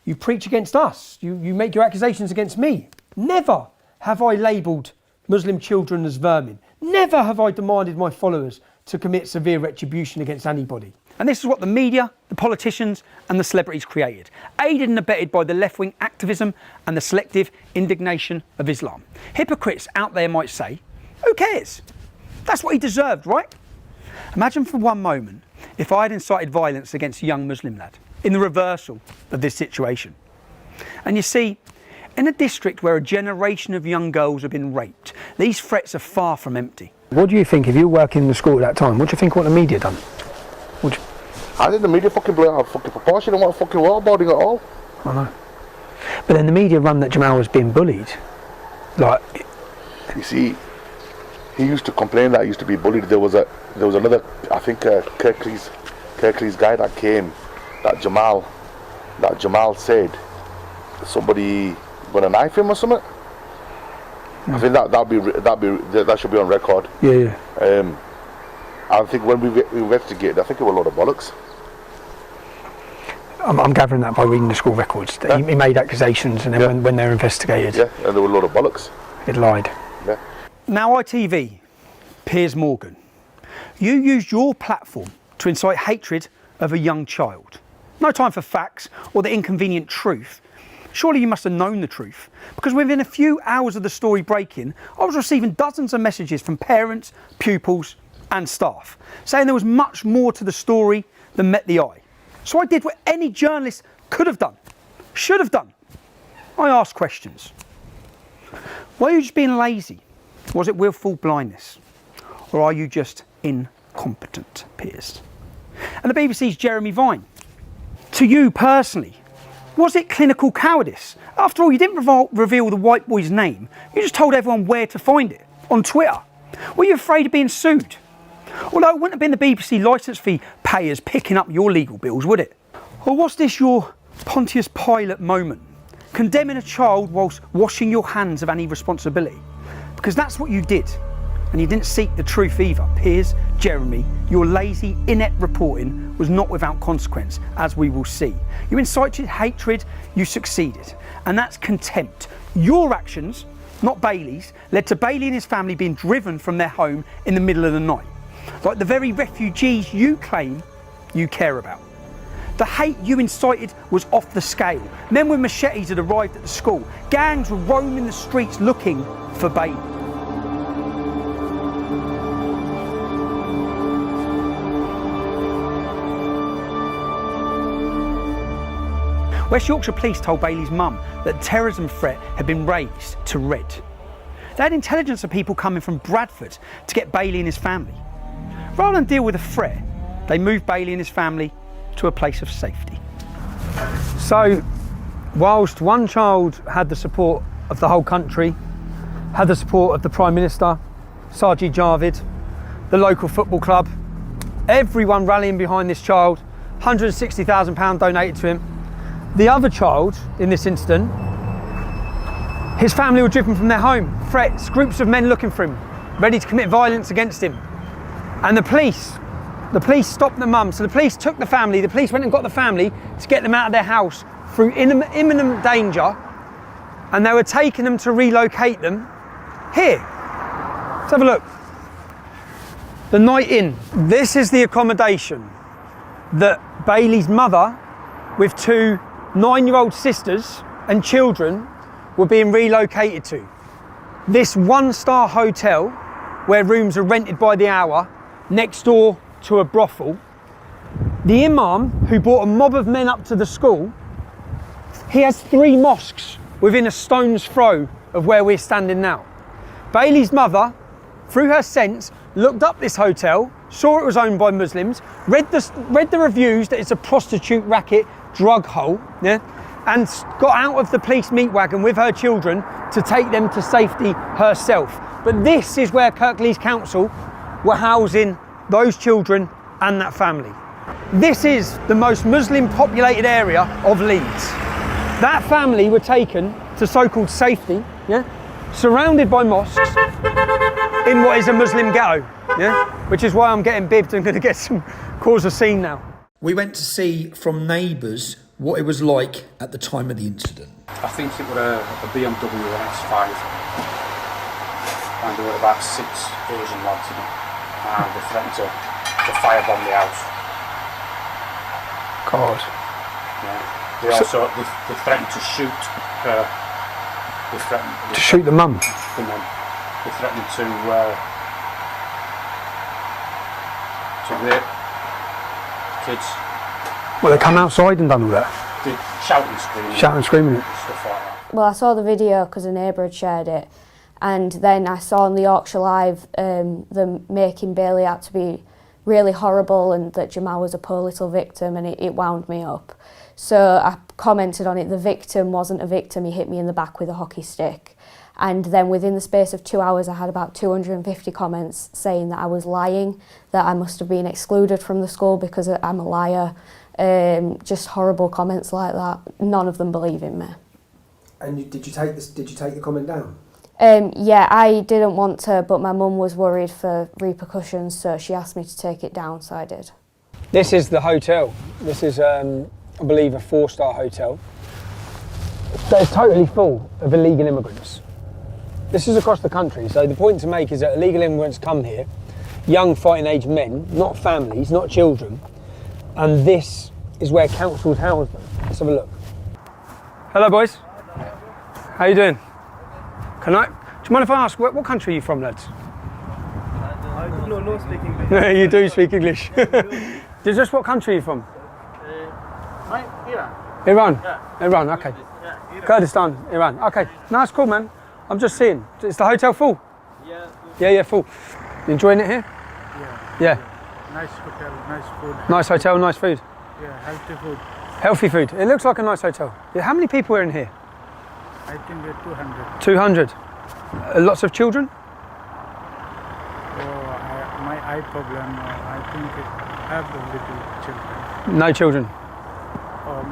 You preach against us. You make your accusations against me. Never have I labelled Muslim children as vermin. Never have I demanded my followers to commit severe retribution against anybody. And this is what the media, the politicians and the celebrities created, aided and abetted by the left-wing activism and the selective indignation of Islam. Hypocrites out there might say, who cares? That's what he deserved, right? Imagine for one moment if I had incited violence against a young Muslim lad in the reversal of this situation. And you see, in a district where a generation of young girls have been raped, these threats are far from empty. What do you think, if you were working in the school at that time, what do you think what the media done? I think the media fucking blew out of fucking proportion and what fucking waterboarding at all. I know. But then the media run that Jamal was being bullied. Like, you see, he used to complain that he used to be bullied. There was another, I think, Kirklees guy that came, that Jamal said somebody gonna knife him or something. I think that should be on record. Yeah. I think when we investigated, I think it was a lot of bollocks. I'm gathering that by reading the school records. That he made accusations, and then when they're investigated, and there were a lot of bollocks. It lied. Yeah. Now ITV, Piers Morgan, you used your platform to incite hatred of a young child. No time for facts or the inconvenient truth. Surely you must have known the truth, because within a few hours of the story breaking, I was receiving dozens of messages from parents, pupils and staff saying there was much more to the story than met the eye. So I did what any journalist could have done, should have done. I asked questions. Were you just being lazy? Was it willful blindness? Or are you just incompetent, Piers? And the BBC's Jeremy Vine, to you personally, was it clinical cowardice? After all, you didn't reveal the white boy's name. You just told everyone where to find it, on Twitter. Were you afraid of being sued? Although it wouldn't have been the BBC licence fee payers picking up your legal bills, would it? Or was this your Pontius Pilate moment, condemning a child whilst washing your hands of any responsibility? Because that's what you did, and you didn't seek the truth either. Piers, Jeremy, your lazy, inept reporting was not without consequence, as we will see. You incited hatred, you succeeded, and that's contempt. Your actions not Bailey's, led to Bailey and his family being driven from their home in the middle of the night. Like the very refugees you claim you care about. The hate you incited was off the scale. Men with machetes had arrived at the school. Gangs were roaming the streets looking for Bailey. West Yorkshire Police told Bailey's mum that the terrorism threat had been raised to red. They had intelligence of people coming from Bradford to get Bailey and his family. Rather than deal with the threat, they moved Bailey and his family to a place of safety. So, whilst one child had the support of the whole country, had the support of the Prime Minister, Sajid Javid, the local football club, everyone rallying behind this child, £160,000 donated to him. The other child, in this incident, his family were driven from their home. Threats, groups of men looking for him, ready to commit violence against him. And the police stopped the mum. So the police took the family, the police went and got the family to get them out of their house through imminent danger. And they were taking them to relocate them here. Let's have a look. The Night Inn. This is the accommodation that Bailey's mother, with two 9-year-old sisters and children, were being relocated to. This one-star hotel, where rooms are rented by the hour, next door to a brothel. The imam, who brought a mob of men up to the school, he has 3 mosques within a stone's throw of where we're standing now. Bailey's mother, through her sense, looked up this hotel, saw it was owned by Muslims, read the reviews that it's a prostitute racket, drug hole, yeah, and got out of the police meat wagon with her children to take them to safety herself. But this is where Kirklees Council were housing those children and that family. This is the most Muslim populated area of Leeds. That family were taken to so-called safety, yeah, surrounded by mosques in what is a Muslim ghetto, yeah, which is why I'm getting bibbed and going to cause a scene now. We went to see from neighbours what it was like at the time of the incident. I think it was a BMW X5, and there were about 6 Asian lads in it, and they threatened to firebomb the house. God. Yeah. They also they threatened to shoot her. To shoot the mum? The mum. They threatened to rape kids. Well, they come outside and done all that? They shouting and screaming. Shouting and screaming it? Stuff like that. Well, I saw the video because a neighbour had shared it, and then I saw on the Yorkshire Live them making Bailey out to be really horrible and that Jamal was a poor little victim, and it wound me up. So I commented on it. The victim wasn't a victim, he hit me in the back with a hockey stick. And then within the space of 2 hours I had about 250 comments saying that I was lying, that I must have been excluded from the school because I'm a liar. Just horrible comments like that. None of them believe in me. And did you take the comment down? Yeah, I didn't want to, but my mum was worried for repercussions, so she asked me to take it down, so I did. This is the hotel. This is, I believe, a 4-star hotel. It's totally full of illegal immigrants. This is across the country, so the point to make is that illegal immigrants come here, young fighting age men, not families, not children, and this is where councils house them. Let's have a look. Hello boys. How you doing? Do you mind if I ask, what country are you from, lads? No, speak English. You do speak English. Just what country are you from? Iran. Iran? Yeah. Iran, okay. Yeah, Kurdistan, Iran, okay. No, that's cool, man. I'm just seeing. Is the hotel full? Yeah. Yeah, full. You enjoying it here? Yeah. Yeah. Nice hotel, nice food. Nice hotel, nice food. Yeah, healthy food. Healthy food. It looks like a nice hotel. Yeah, how many people are in here? I think we're 200. 200. Lots of children? My eye problem, I think I have the little children. No children?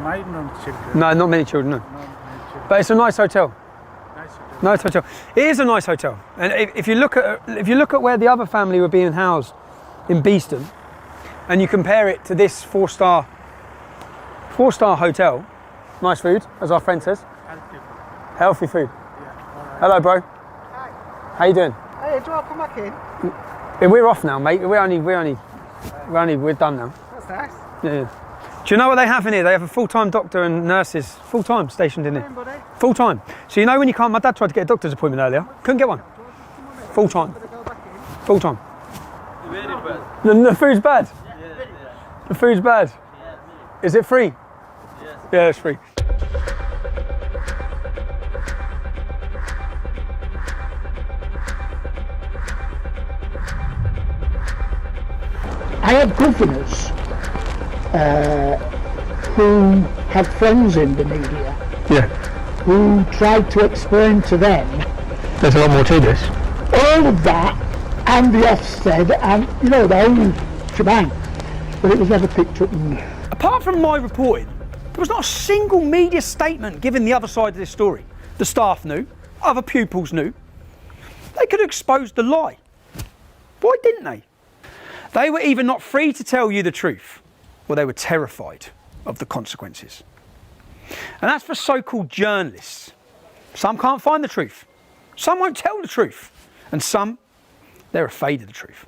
My non-children. No, not many children, no. But it's a nice hotel. Nice hotel. It is a nice hotel, and if you look at where the other family were being housed in Beeston, and you compare it to this 4-star hotel, nice food, as our friend says. Healthy food. Healthy food. Yeah. Hello, bro. How you doing? Hey, do I come back in? Yeah, we're off now, mate. We're done now. That's nice. Yeah. Do you know what they have in here? They have a full-time doctor and nurses, full-time stationed in here. Full-time. So you know when you can't, my dad tried to get a doctor's appointment earlier. Couldn't get one. Full-time. Full-time. The food's bad? The food's bad? Is it free? Yeah, it's free. I had governors who had friends in the media who tried to explain to them There's a lot more to this. all of that and the Ofsted and, you know, the whole shebang, but it was never picked up. Apart from my reporting, there was not a single media statement giving the other side of this story. The staff knew, other pupils knew. They could have exposed the lie. Why didn't they? They were either not free to tell you the truth, or they were terrified of the consequences. And that's for so-called journalists. Some can't find the truth. Some won't tell the truth. And some, they're afraid of the truth.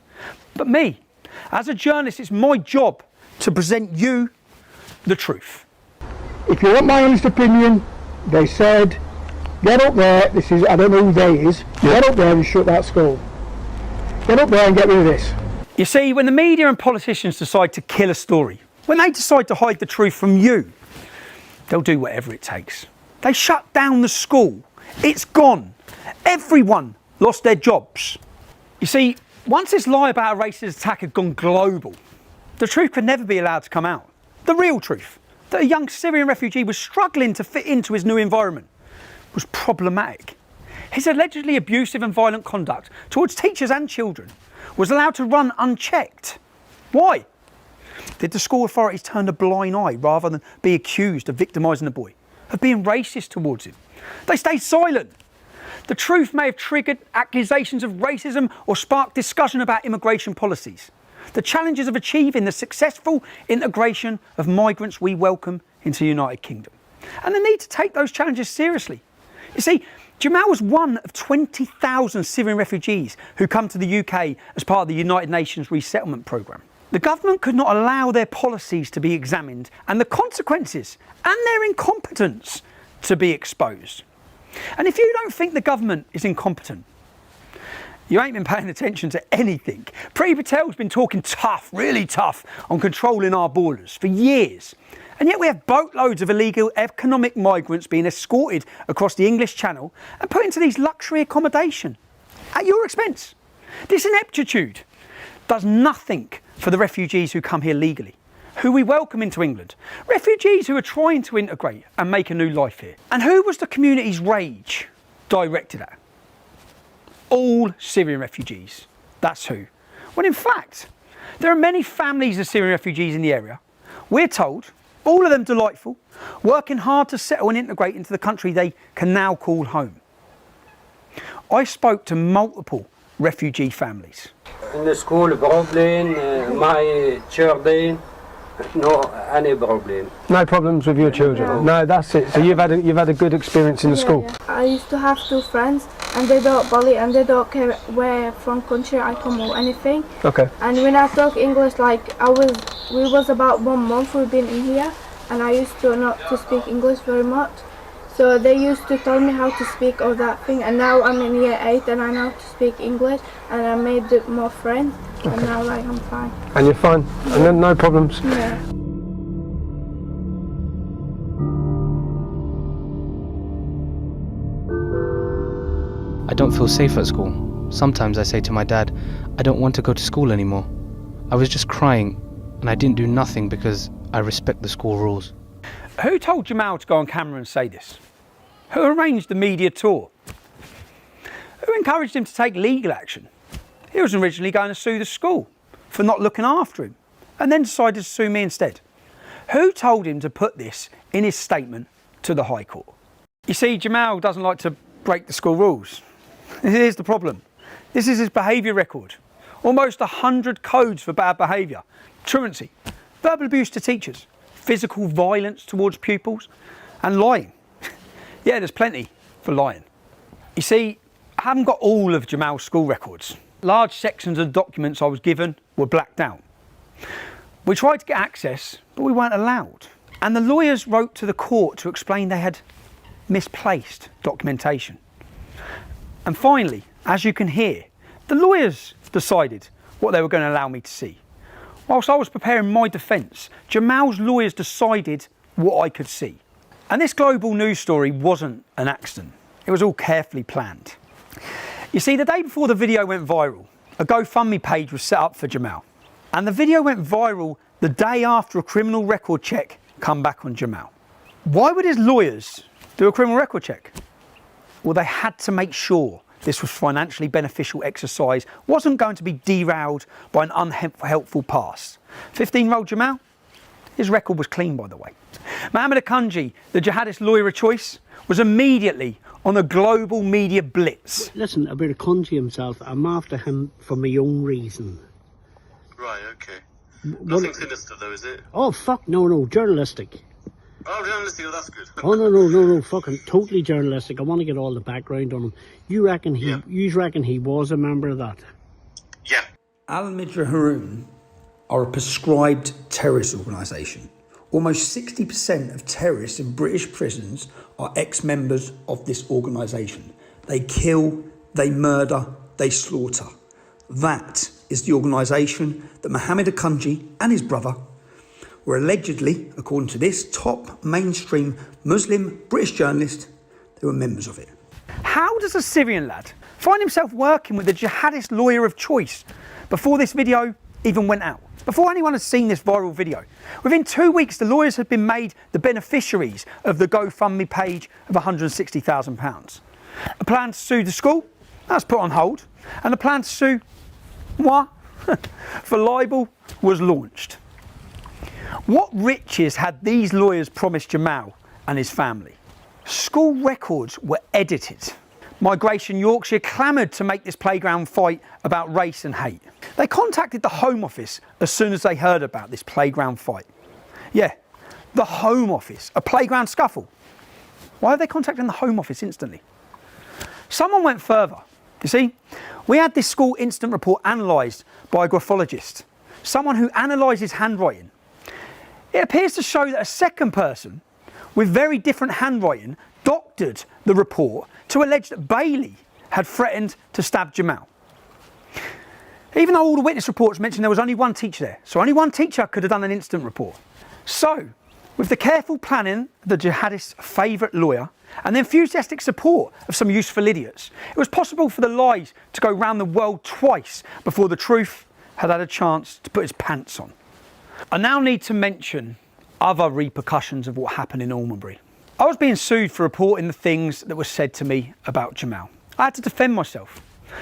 But me, as a journalist, it's my job to present you the truth. If you want my honest opinion, they said, get up there, this is, I don't know who they is, get up there and shut that school. Get up there and get rid of this. You see, when the media and politicians decide to kill a story, when they decide to hide the truth from you, they'll do whatever it takes. They shut down the school. It's gone. Everyone lost their jobs. You see, once this lie about a racist attack had gone global, the truth could never be allowed to come out. The real truth, that a young Syrian refugee was struggling to fit into his new environment, was problematic. His allegedly abusive and violent conduct towards teachers and children was allowed to run unchecked. Why? Did the school authorities turn a blind eye rather than be accused of victimising the boy, of being racist towards him? They stayed silent. The truth may have triggered accusations of racism or sparked discussion about immigration policies. The challenges of achieving the successful integration of migrants we welcome into the United Kingdom. And the need to take those challenges seriously. You see, Jamal was one of 20,000 Syrian refugees who come to the UK as part of the United Nations resettlement programme. The government could not allow their policies to be examined and the consequences and their incompetence to be exposed. And if you don't think the government is incompetent, you ain't been paying attention to anything. Priti Patel's been talking tough, really tough, on controlling our borders for years. And yet we have boatloads of illegal economic migrants being escorted across the English Channel and put into these luxury accommodation at your expense. This ineptitude does nothing for the refugees who come here legally, who we welcome into England. Refugees who are trying to integrate and make a new life here. And who was the community's rage directed at? All Syrian refugees. That's who. When in fact, there are many families of Syrian refugees in the area. We're told, all of them delightful, working hard to settle and integrate into the country they can now call home. I spoke to multiple refugee families. In the school problem, my children, no any problem. No problems with your children? No, that's it. So you've had a good experience in the school? Yeah. I used to have two friends and they don't bully and they don't care where from country I come or anything. Okay. And when I talk English, like we was about 1 month we've been in here and I used to not to speak English very much. So they used to tell me how to speak all that thing, and now I'm in year 8 and I know how to speak English and I made more friends and now like I'm fine. And you're fine? And then no problems? Yeah. I don't feel safe at school. Sometimes I say to my dad, I don't want to go to school anymore. I was just crying and I didn't do nothing because I respect the school rules. Who told Jamal to go on camera and say this? Who arranged the media tour? Who encouraged him to take legal action? He was originally going to sue the school for not looking after him and then decided to sue me instead. Who told him to put this in his statement to the High Court? You see, Jamal doesn't like to break the school rules. Here's the problem. This is his behaviour record. Almost 100 codes for bad behaviour. Truancy, verbal abuse to teachers, physical violence towards pupils, and lying. Yeah, there's plenty for lying. You see, I haven't got all of Jamal's school records. Large sections of the documents I was given were blacked out. We tried to get access, but we weren't allowed. And the lawyers wrote to the court to explain they had misplaced documentation. And finally, as you can hear, the lawyers decided what they were going to allow me to see. Whilst I was preparing my defence, Jamal's lawyers decided what I could see. And this global news story wasn't an accident. It was all carefully planned. You see, the day before the video went viral, a GoFundMe page was set up for Jamal. And the video went viral the day after a criminal record check come back on Jamal. Why would his lawyers do a criminal record check? Well, they had to make sure this was financially beneficial exercise, wasn't going to be derailed by an unhelpful past. 15-year-old Jamal, his record was clean, by the way. Mohammed Akanji, the jihadist lawyer of choice, was immediately on a global media blitz. Listen, about Akanji himself, I'm after him for my own reason. Right, okay. Nothing sinister though, is it? Oh, fuck, no, journalistic. Oh, journalistic, oh, that's good. Oh, no, fucking totally journalistic. I want to get all the background on him. You reckon he was a member of that? Yeah. Al-Midra Haroun are a prescribed terrorist organisation. Almost 60% of terrorists in British prisons are ex-members of this organisation. They kill, they murder, they slaughter. That is the organisation that Mohammed Akanji and his brother were allegedly, according to this top mainstream Muslim British journalist, they were members of it. How does a Syrian lad find himself working with a jihadist lawyer of choice before this video even went out? Before anyone had seen this viral video? Within 2 weeks, the lawyers had been made the beneficiaries of the GoFundMe page of £160,000. A plan to sue the school, that's put on hold, and the plan to sue moi for libel was launched. What riches had these lawyers promised Jamal and his family? School records were edited. Migration Yorkshire clamoured to make this playground fight about race and hate. They contacted the Home Office as soon as they heard about this playground fight. Yeah, the Home Office, a playground scuffle. Why are they contacting the Home Office instantly? Someone went further. You see, we had this school incident report analysed by a graphologist, someone who analyses handwriting. It appears to show that a second person with very different handwriting doctored the report to allege that Bailey had threatened to stab Jamal. Even though all the witness reports mentioned there was only one teacher there, so only one teacher could have done an incident report. So, with the careful planning of the jihadist's favourite lawyer and the enthusiastic support of some useful idiots, it was possible for the lies to go round the world twice before the truth had had a chance to put its pants on. I now need to mention other repercussions of what happened in Almonbury. I was being sued for reporting the things that were said to me about Jamal. I had to defend myself.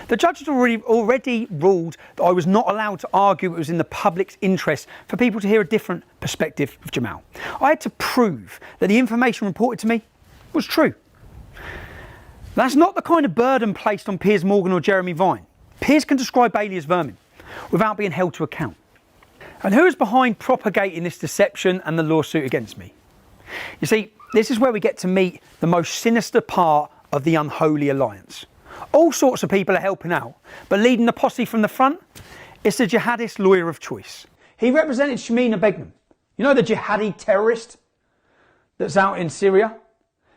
The judge had already ruled that I was not allowed to argue it was in the public's interest for people to hear a different perspective of Jamal. I had to prove that the information reported to me was true. That's not the kind of burden placed on Piers Morgan or Jeremy Vine. Piers can describe Bailey as vermin without being held to account. And who is behind propagating this deception and the lawsuit against me? You see, this is where we get to meet the most sinister part of the unholy alliance. All sorts of people are helping out, but leading the posse from the front is the jihadist lawyer of choice. He represented Shamina Begum. You know, the jihadi terrorist that's out in Syria?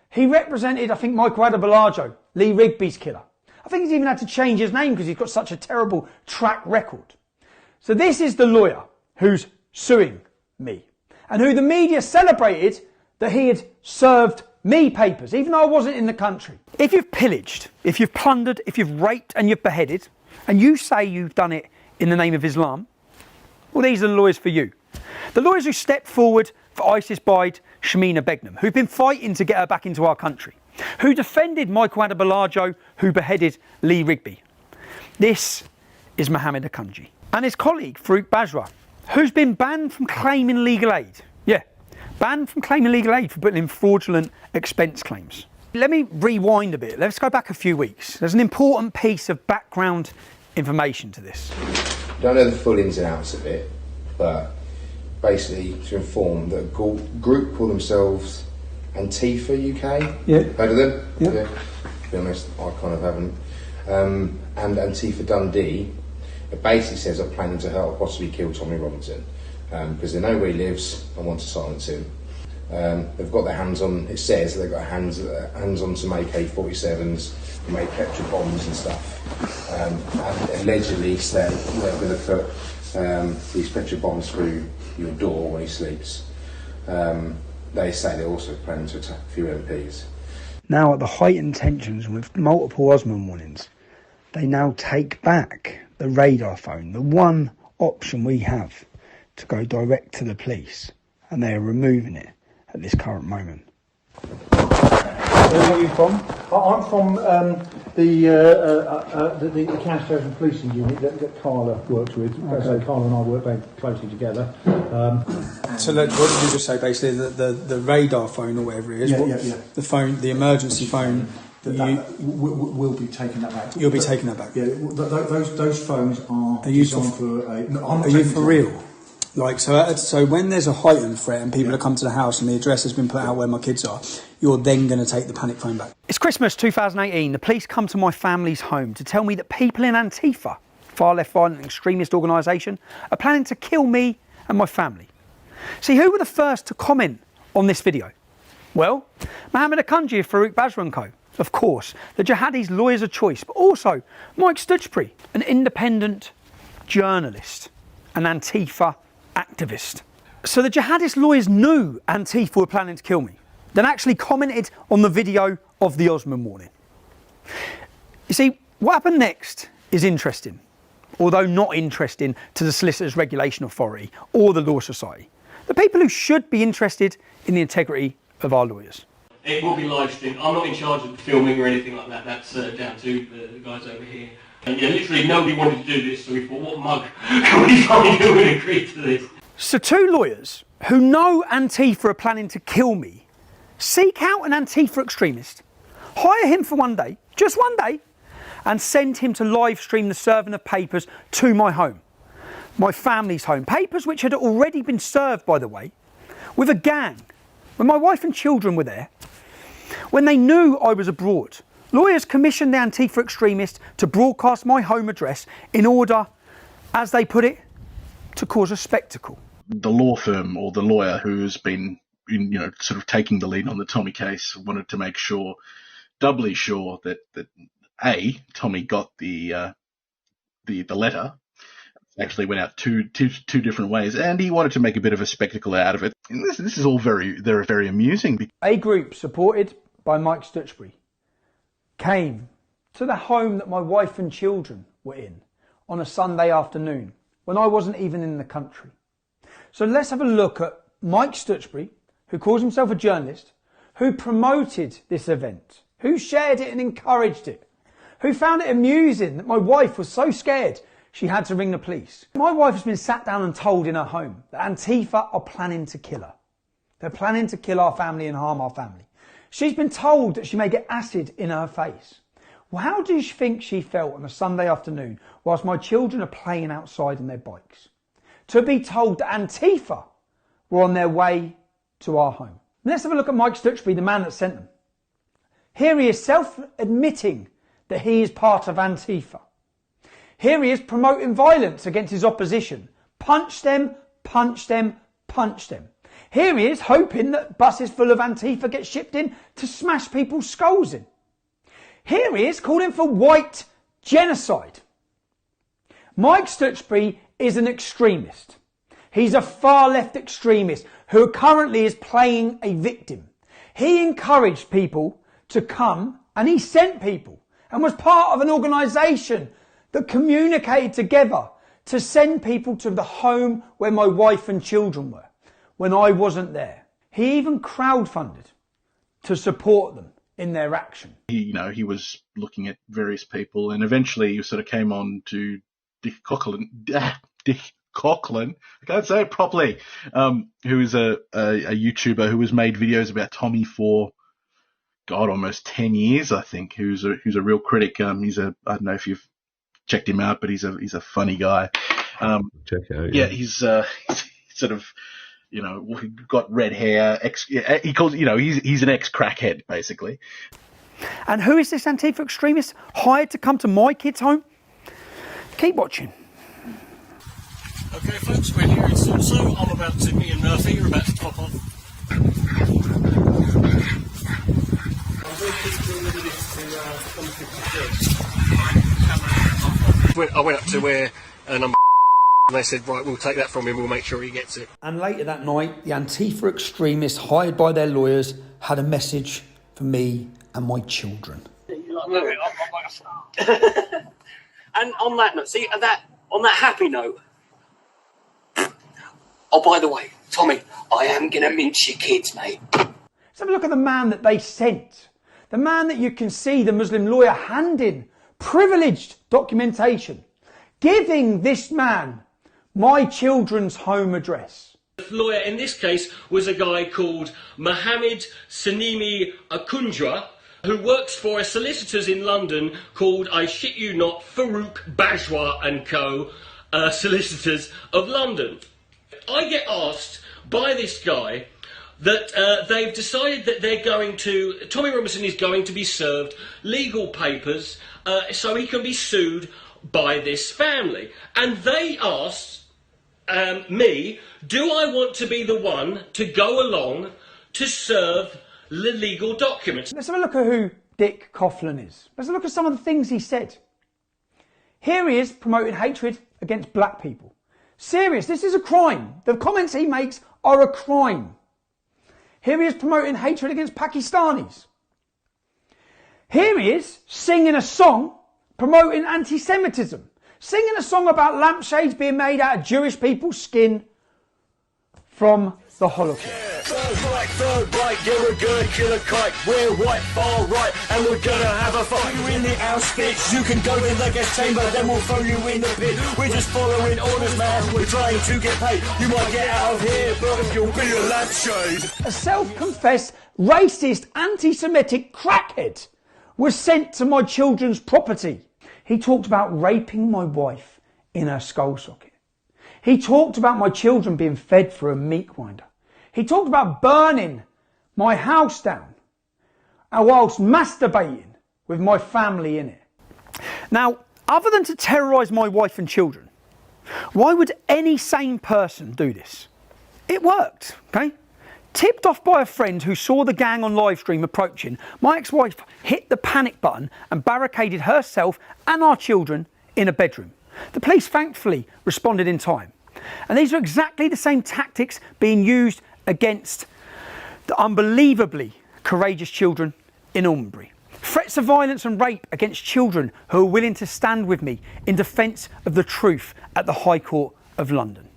He represented, I think, Michael Adebolajo, Lee Rigby's killer. I think he's even had to change his name because he's got such a terrible track record. So this is the lawyer who's suing me, and who the media celebrated that he had served me papers, even though I wasn't in the country. If you've pillaged, if you've plundered, if you've raped and you've beheaded, and you say you've done it in the name of Islam, well, these are the lawyers for you. The lawyers who stepped forward for ISIS-Bide Shamina Begum, who've been fighting to get her back into our country, who defended Michael Adebolajo, who beheaded Lee Rigby. This is Mohammed Akanji. And his colleague, Farouk Bajra, who's been banned from claiming legal aid. Yeah, banned from claiming legal aid for putting in fraudulent expense claims. Let me rewind a bit. Let's go back a few weeks. There's an important piece of background information to this. Don't know the full ins and outs of it, but basically to inform that a group call themselves Antifa UK. Yeah. Heard of them? Yeah. To be honest, I kind of haven't. And Antifa Dundee, it basically says they're planning to help possibly kill Tommy Robinson because they know where he lives and want to silence him. They've got their hands on, it says they've got hands on some AK-47s, make petrol bombs and stuff. And allegedly say they're going to put these petrol bombs through your door when he sleeps. They say they're also planning to attack a few MPs. Now, at the heightened tensions with multiple Osman warnings, they now take back the radar phone, the one option we have to go direct to the police, and they are removing it at this current moment. Where are you from? I'm from the counter-terrorism policing unit that Carla works with. Okay. So Carla and I work very closely together. So look, what did you just say? Basically, the radar phone or whatever it is. Yeah. The phone, the emergency phone. We'll be taking that back. You'll be taking that back. Yeah, those phones are designed for a. No, are you for real? Like, so when there's a heightened threat and people have come to the house and the address has been put out where my kids are, you're then going to take the panic phone back. It's Christmas 2018. The police come to my family's home to tell me that people in Antifa, far left violent extremist organisation, are planning to kill me and my family. See, who were the first to comment on this video? Well, Mohammed Akunji of Farouk Basra & Co. Of course, the jihadis' lawyers of choice, but also Mike Stutchbury, an independent journalist, an Antifa activist. So the jihadist lawyers knew Antifa were planning to kill me, then actually commented on the video of the Osman warning. You see, what happened next is interesting, although not interesting to the Solicitors Regulation Authority or the Law Society, the people who should be interested in the integrity of our lawyers. It will be live streamed. I'm not in charge of the filming or anything like that. That's down to the guys over here. And yeah, literally nobody wanted to do this, so we thought, what mug can we find who would agree to this? So two lawyers who know Antifa are planning to kill me seek out an Antifa extremist, hire him for one day, just one day, and send him to live stream the serving of papers to my home, my family's home. Papers which had already been served, by the way, with a gang. When my wife and children were there, when they knew I was abroad, lawyers commissioned the Antifa extremist to broadcast my home address in order, as they put it, to cause a spectacle. The law firm or the lawyer who's been, sort of taking the lead on the Tommy case wanted to make sure, doubly sure, that A, Tommy got the letter. Actually went out two different ways, and he wanted to make a bit of a spectacle out of it. And this is all very amusing. A group supported by Mike Stutchbury came to the home that my wife and children were in on a Sunday afternoon when I wasn't even in the country. So let's have a look at Mike Stutchbury, who calls himself a journalist, who promoted this event, who shared it and encouraged it, who found it amusing that my wife was so scared she had to ring the police. My wife has been sat down and told in her home that Antifa are planning to kill her. They're planning to kill our family and harm our family. She's been told that she may get acid in her face. Well, how do you think she felt on a Sunday afternoon whilst my children are playing outside on their bikes? To be told that Antifa were on their way to our home. Let's have a look at Mike Stutchbury, the man that sent them. Here he is self-admitting that he is part of Antifa. Here he is promoting violence against his opposition. Punch them, punch them, punch them. Here he is hoping that buses full of Antifa get shipped in to smash people's skulls in. Here he is calling for white genocide. Mike Stutchbury is an extremist. He's a far left extremist who currently is playing a victim. He encouraged people to come, and he sent people and was part of an organisation that communicated together to send people to the home where my wife and children were when I wasn't there. He even crowdfunded to support them in their action. He was looking at various people, and eventually he sort of came on to Dick Coughlin, I can't say it properly, who is a YouTuber who has made videos about Tommy for, almost 10 years, I think, who's a real critic. I don't know if you've checked him out, but he's a funny guy. Check it out. Yeah, he's sort of, got red hair. He calls, he's an ex-crackhead, basically. And who is this Antifa extremist hired to come to my kid's home? Keep watching. Okay, folks, we're here in Salso. I'm about to, me and Murphy are about to pop off. I went up to where number and they said, right, we'll take that from him, we'll make sure he gets it. And later that night, the Antifa extremists hired by their lawyers had a message for me and my children. And on that note, see, on that happy note, oh, by the way, Tommy, I am going to mince your kids, mate. Let's have a look at the man that they sent. The man that you can see the Muslim lawyer handing privileged documentation, giving this man my children's home address. The lawyer in this case was a guy called Mohammed Sanimi Akunjra, who works for a solicitors in London called, I shit you not, Farouk Bajwa and Co. Solicitors of London. I get asked by this guy that they've decided that they're going to, Tommy Robinson is going to be served legal papers so he can be sued by this family. And they asked me, do I want to be the one to go along to serve the legal documents? Let's have a look at who Dick Coughlan is. Let's have a look at some of the things he said. Here he is promoting hatred against black people. Serious, this is a crime. The comments he makes are a crime. Here he is promoting hatred against Pakistanis. Here he is singing a song promoting anti-Semitism. Singing a song about lampshades being made out of Jewish people's skin from the Holocaust. Third right, yeah, we're gonna kill a kite. We're white, far right, and we're gonna have a fight. You in the outskirts, you can go in the gas chamber, then we'll throw you in the pit. We're just following orders, man. We're trying to get paid. You might get out of here, but you'll be a lampshade. A self-confessed, racist, anti-Semitic crackhead was sent to my children's property. He talked about raping my wife in her skull socket. He talked about my children being fed through a meat grinder. He talked about burning my house down whilst masturbating with my family in it. Now, other than to terrorise my wife and children, why would any sane person do this? It worked, okay? Tipped off by a friend who saw the gang on live stream approaching, my ex-wife hit the panic button and barricaded herself and our children in a bedroom. The police thankfully responded in time. And these are exactly the same tactics being used against the unbelievably courageous children in Almonbury. Threats of violence and rape against children who are willing to stand with me in defence of the truth at the High Court of London.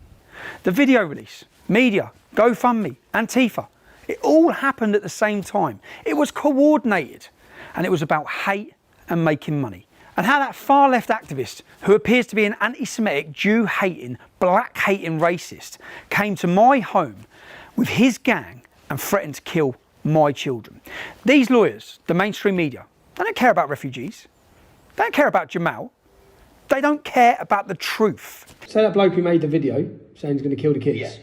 The video release, media, GoFundMe, Antifa, it all happened at the same time. It was coordinated and it was about hate and making money. And how that far left activist, who appears to be an anti-Semitic, Jew-hating, black-hating racist, came to my home with his gang and threatened to kill my children. These lawyers, the mainstream media, they don't care about refugees. They don't care about Jamal. They don't care about the truth. Say that bloke who made the video saying he's going to kill the kids.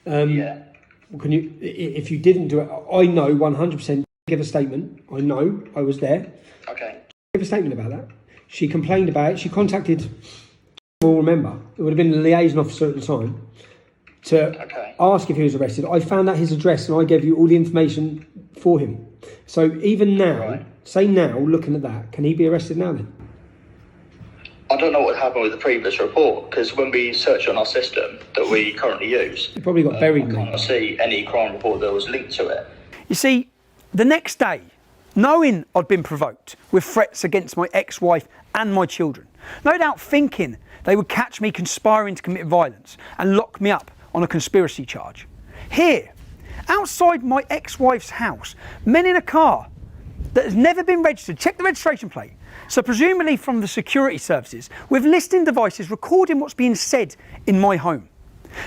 Yeah. Can you, if you didn't do it, I know 100%, give a statement. I know, I was there. Okay. Give a statement about that. She complained about it. She contacted, we'll remember, it would have been the liaison officer at the time, to ask if he was arrested. I found out his address and I gave you all the information for him. So even now, say now, looking at that, can he be arrested now then? I don't know what happened with the previous report, because when we search on our system that we currently use, it probably got buried. I can't see any crime report that was linked to it. You see, the next day, knowing I'd been provoked with threats against my ex-wife and my children, no doubt thinking they would catch me conspiring to commit violence and lock me up on a conspiracy charge. Here, outside my ex-wife's house, men in a car that has never been registered, check the registration plate, so presumably from the security services, with listening devices recording what's being said in my home.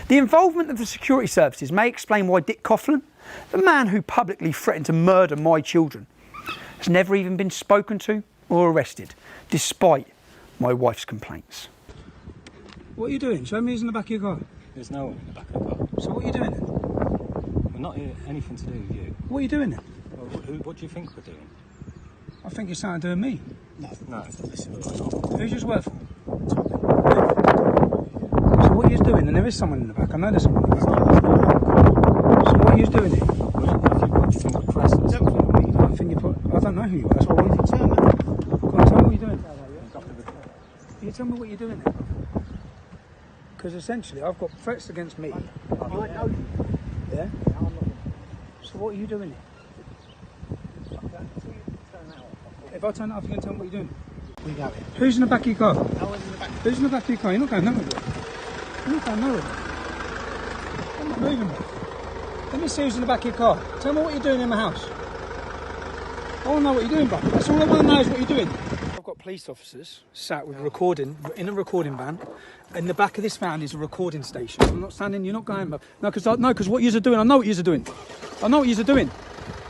The involvement of the security services may explain why Dick Coughlan, the man who publicly threatened to murder my children, has never even been spoken to or arrested, despite my wife's complaints. What are you doing? Show me who's in the back of your car. There's no one in the back of the car. So what are you doing then? We're not here anything to do with you. What are you doing then? Well, what do you think we're doing? I think it's something to do with me. No. Listen, Who's yours work for? So what are you doing? And there is someone in the back. I know there's someone in the back. So what are you doing here? I don't know who you are. That's what I wanted to tell me. Go on, tell me what you're doing. You tell me what you're doing there. Because essentially I've got threats against me. I know you. Yeah? So what are you doing here? If I turn it off, you can tell me what you're doing. We go in. Who's in the back of your car? No one's in the back. Who's in the back of your car? You're not going nowhere. You're not going nowhere. I'm not moving. Let me see who's in the back of your car. Tell me what you're doing in my house. I want to know what you're doing, bro. That's all I want to know is what you're doing. I've got police officers sat with in a recording van. In the back of this van is a recording station. I'm not standing, you're not going, bro. No, because what you're doing, I know what you're doing. I know what you're doing.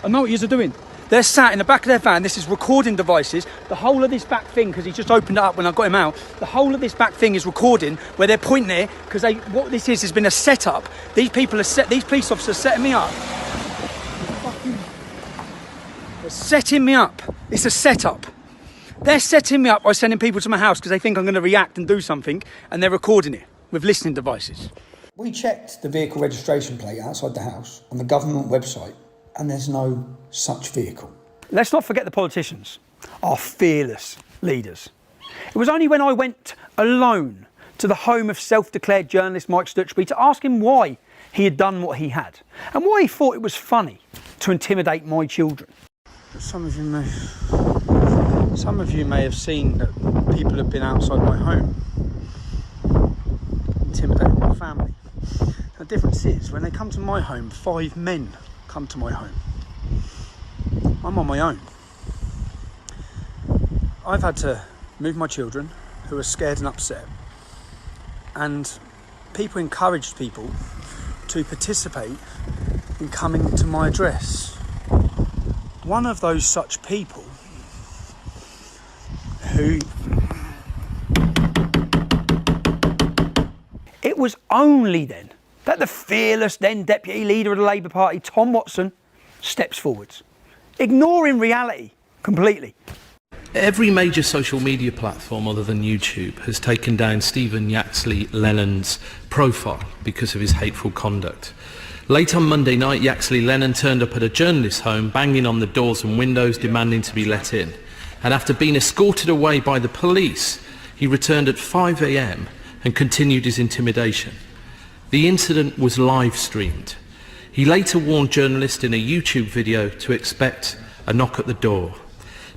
I know what you're doing. They're sat in the back of their van. This is recording devices. The whole of this back thing, because he just opened it up when I got him out, the whole of this back thing is recording where they're pointing there because what this is has been a setup. These police officers setting me up. They're setting me up. It's a setup. They're setting me up by sending people to my house because they think I'm going to react and do something, and they're recording it with listening devices. We checked the vehicle registration plate outside the house on the government website, and there's no such vehicle. Let's not forget the politicians, our fearless leaders. It was only when I went alone to the home of self-declared journalist Mike Stutchbury to ask him why he had done what he had and why he thought it was funny to intimidate my children. Some of you may have seen that people have been outside my home, intimidating my family. The difference is, when they come to my home, 5 men come to my home. I'm on my own. I've had to move my children who are scared and upset, and people encouraged people to participate in coming to my address. One of those such people who... It was only then that the fearless then Deputy Leader of the Labour Party, Tom Watson, steps forwards, ignoring reality completely. Every major social media platform other than YouTube has taken down Stephen Yaxley Lennon's profile because of his hateful conduct. Late on Monday night, Yaxley Lennon turned up at a journalist's home, banging on the doors and windows, demanding to be let in. And after being escorted away by the police, he returned at 5 a.m. and continued his intimidation. The incident was live streamed. He later warned journalists in a YouTube video to expect a knock at the door.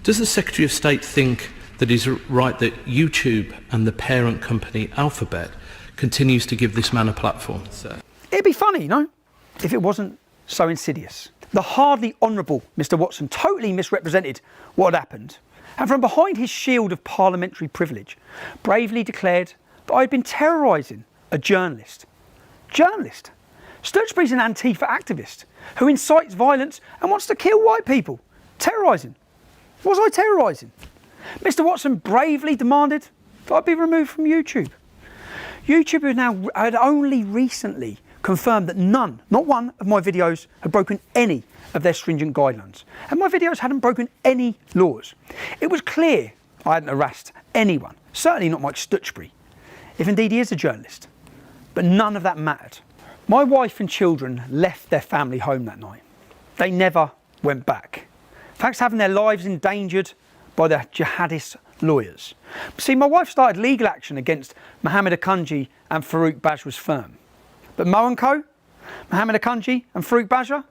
Does the Secretary of State think that it is right that YouTube and the parent company Alphabet continues to give this man a platform, sir? It'd be funny, no? If it wasn't so insidious. The hardly honourable Mr. Watson totally misrepresented what had happened, and from behind his shield of parliamentary privilege, bravely declared that I'd been terrorising a journalist. Journalist? Stutchbury's an Antifa activist who incites violence and wants to kill white people. Terrorising. Was I terrorising? Mr. Watson bravely demanded that I be removed from YouTube. YouTube had only recently confirmed that none, not one, of my videos had broken any of their stringent guidelines. And my videos hadn't broken any laws. It was clear I hadn't harassed anyone, certainly not Mike Stutchbury, if indeed he is a journalist. But none of that mattered. My wife and children left their family home that night. They never went back. Thanks to having their lives endangered by the jihadist lawyers. See, my wife started legal action against Mohammed Akunji and Farouk Bajwa's firm. But Mo & Co, Mohammed Akunji and Farouk Bajwa,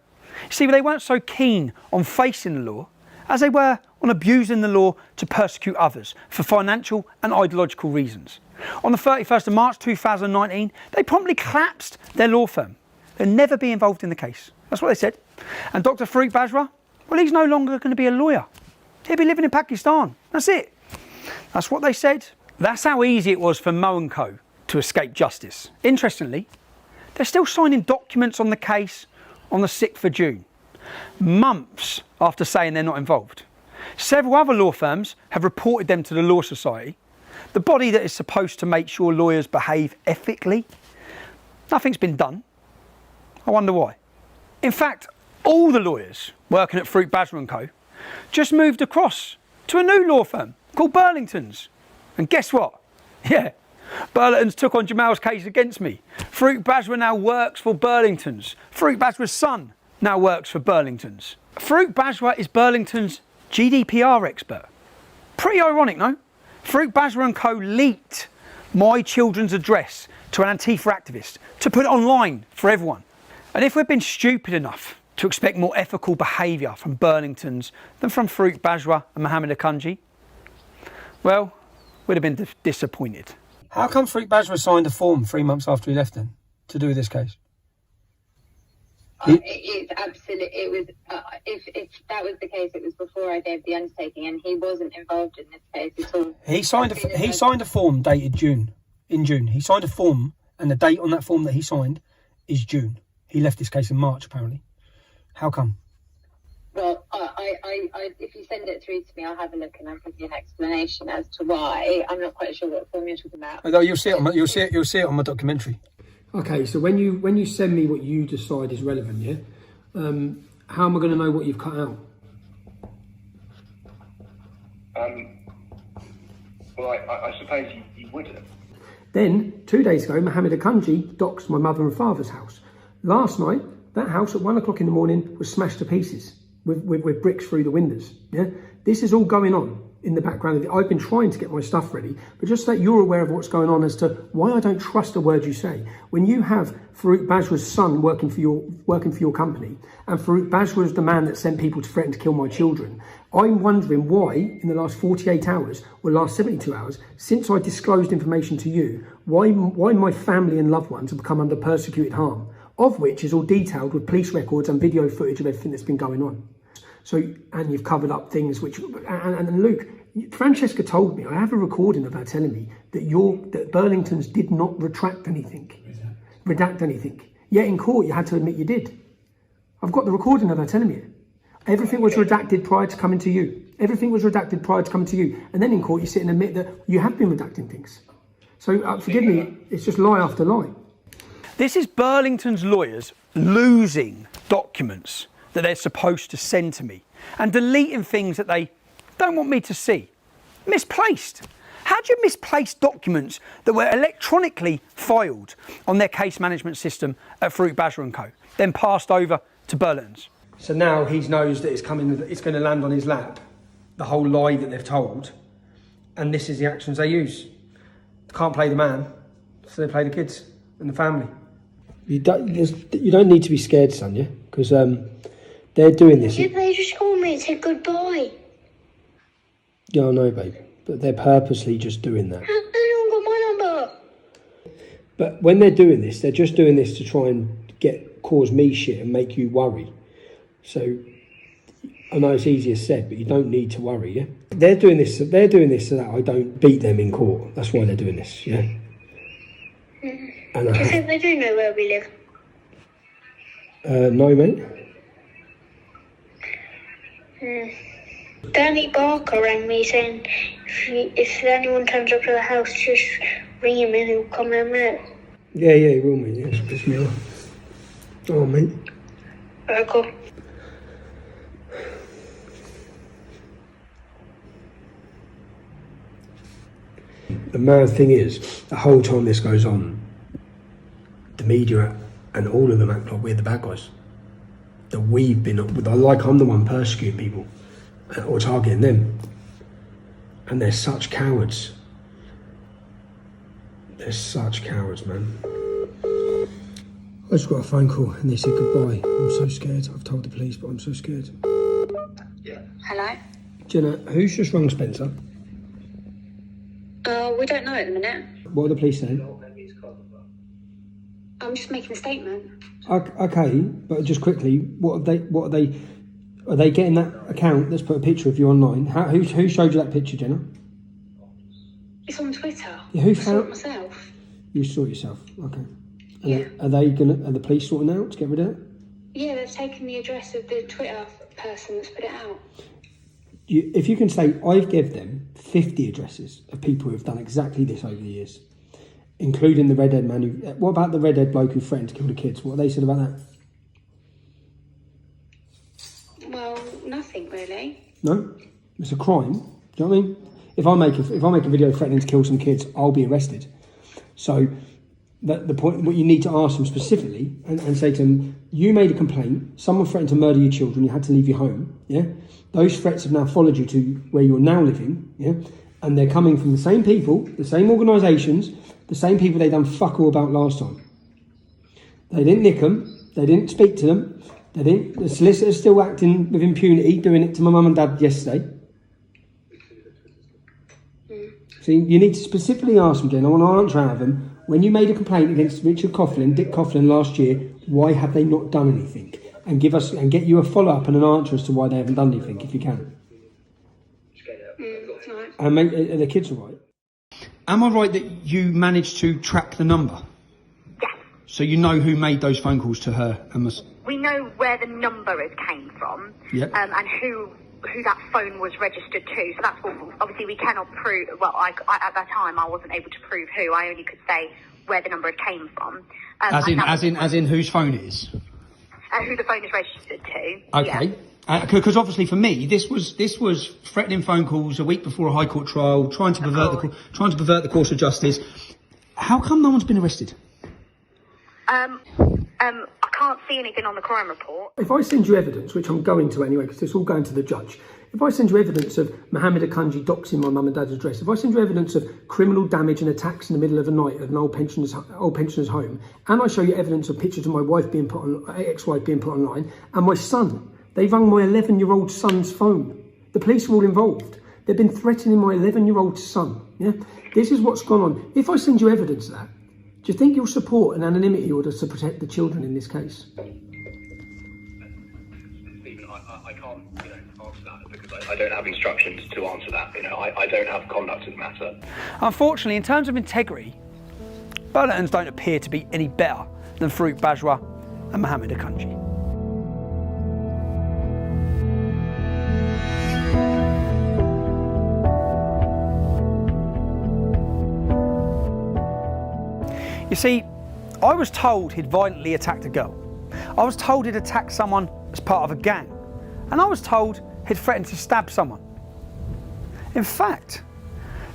you see, they weren't so keen on facing the law as they were on abusing the law to persecute others for financial and ideological reasons. On the 31st of March 2019, they promptly collapsed their law firm. They'll never be involved in the case. That's what they said. And Dr. Farouk Bajwa, well, he's no longer going to be a lawyer. He'll be living in Pakistan. That's it. That's what they said. That's how easy it was for Mo & Co to escape justice. Interestingly, they're still signing documents on the case on the 6th of June, months after saying they're not involved. Several other law firms have reported them to the Law Society, the body that is supposed to make sure lawyers behave ethically. Nothing's been done. I wonder why. In fact, all the lawyers working at Farouk Bajwa & Co just moved across to a new law firm called Burlington's. And guess what? Yeah, Burlington's took on Jamal's case against me. Farouk Bajwa now works for Burlington's. Farouk Bajwa's son now works for Burlington's. Farouk Bajwa is Burlington's GDPR expert. Pretty ironic, no? Farouk Bajwa & Co leaked my children's address to an Antifa activist to put it online for everyone. And if we'd been stupid enough to expect more ethical behaviour from Burlington's than from Farouk Bajwa and Mohammed Akunji, well, we'd have been disappointed. How come Farouk Bajwa signed a form 3 months after he left then to do with this case? It's absolutely. It was. If that was the case, it was before I gave the undertaking, and he wasn't involved in this case at all. He signed a form dated June. In June, he signed a form, and the date on that form that he signed is June. He left this case in March, apparently. How come? Well, if you send it through to me, I'll have a look and I'll give you an explanation as to why. I'm not quite sure what form you're talking about. Although you'll see it on my documentary. Okay, so when you send me what you decide is relevant, yeah, how am I going to know what you've cut out? Well, I suppose you wouldn't. Then 2 days ago, Mohammed Akunji doxed my mother and father's house. Last night, that house at 1 o'clock in the morning was smashed to pieces with bricks through the windows. Yeah, this is all going on in the background. I've been trying to get my stuff ready, but just so that you're aware of what's going on as to why I don't trust a word you say. When you have Farouk Bajwa's son working for your company, and Farouk Bajwa is the man that sent people to threaten to kill my children, I'm wondering why in the last 48 hours or last 72 hours, since I disclosed information to you, why my family and loved ones have become under persecuted harm, of which is all detailed with police records and video footage of everything that's been going on. So, and you've covered up things which, and Luke, Francesca told me, I have a recording of her telling me that Burlington's did not redact anything. Yet in court you had to admit you did. I've got the recording of her telling me it. Everything was redacted prior to coming to you. And then in court you sit and admit that you have been redacting things. So forgive me, it's just lie after lie. This is Burlington's lawyers losing documents that they're supposed to send to me and deleting things that they don't want me to see. Misplaced. How do you misplace documents that were electronically filed on their case management system at Farouk Bajwa & Co, then passed over to Burlington's? So now he knows that it's going to land on his lap, the whole lie that they've told, and this is the actions they use. They can't play the man, so they play the kids and the family. You don't need to be scared, Sonia, because they're doing this. They just called me and said goodbye. Yeah, I know, babe. But they're purposely just doing that. How no one got my number? But when they're doing this, they're just doing this to try and cause me shit and make you worry. So I know it's easier said, but you don't need to worry, yeah? They're doing this so that I don't beat them in court. That's why they're doing this, yeah? Do you think they do know where we live? No, mate. Danny Barker rang me saying if anyone turns up to the house, just ring him and he'll come in a minute. Yeah, he will, mate. Yeah, it's pissed me off. Oh, mate. Alright, cool. The mad thing is, the whole time this goes on, the media and all of them act like we're the bad guys. That we've been, like I'm the one persecuting people or targeting them. And they're such cowards. They're such cowards, man. I just got a phone call and they said goodbye. I'm so scared. I've told the police, but I'm so scared. Hello? Jenna, who's just rung Spencer? We don't know at the minute. What are the police saying? I'm just making a statement. Okay, but just quickly, are they getting that account that's put a picture of you online? Who showed you that picture, Jenna? It's on Twitter. Yeah, who I saw it found myself. You saw it yourself, okay. Yeah. Are the police sorting out to get rid of it? Yeah, they've taken the address of the Twitter person that's put it out. If you can say, I've given them 50 addresses of people who have done exactly this over the years, including the redhead man what about the redhead bloke who threatened to kill the kids? What have they said about that? Well, nothing really. No, it's a crime. Do you know what I mean? If I make a video threatening to kill some kids, I'll be arrested. So the point, what you need to ask them specifically and say to them, you made a complaint, someone threatened to murder your children, you had to leave your home, yeah? Those threats have now followed you to where you're now living, yeah? And they're coming from the same people, the same organisations, the same people they done fuck all about last time. They didn't nick them, they didn't speak to them, the solicitor's still acting with impunity, doing it to my mum and dad yesterday. So you need to specifically ask them, Jen, I want an answer out of them. When you made a complaint against Richard Coughlin, Dick Coughlin last year, why have they not done anything? And get you a follow-up and an answer as to why they haven't done anything, if you can. And are the kids all right? Am I right that you managed to track the number? Yes. So you know who made those phone calls to her and We know where the number came from, Yep. And who that phone was registered to. So that's what, obviously, we cannot prove. Well, I at that time, I wasn't able to prove who. I only could say where the number came from. As in whose phone it is? Who the phone is registered to. Okay. Yeah. Because obviously for me, this was threatening phone calls a week before a High Court trial, trying to pervert the course of justice. How come no one's been arrested? I can't see anything on the crime report. If I send you evidence, which I'm going to anyway, because it's all going to the judge, if I send you evidence of Mohammed Akunji doxing my mum and dad's address, if I send you evidence of criminal damage and attacks in the middle of the night at an old pensioner's home, and I show you evidence of pictures of my wife being put on, ex-wife being put online, and my son, they rung my 11-year-old son's phone. The police were all involved. They've been threatening my 11-year-old son. Yeah, this is what's gone on. If I send you evidence of that, do you think you'll support an anonymity order to protect the children in this case? Stephen, I can't answer that because I don't have instructions to answer that. I don't have conduct of the matter. Unfortunately, in terms of integrity, Burlingtons don't appear to be any better than Farouk Bajwa and Mohammed Akunji. You see, I was told he'd violently attacked a girl. I was told he'd attacked someone as part of a gang. And I was told he'd threatened to stab someone. In fact,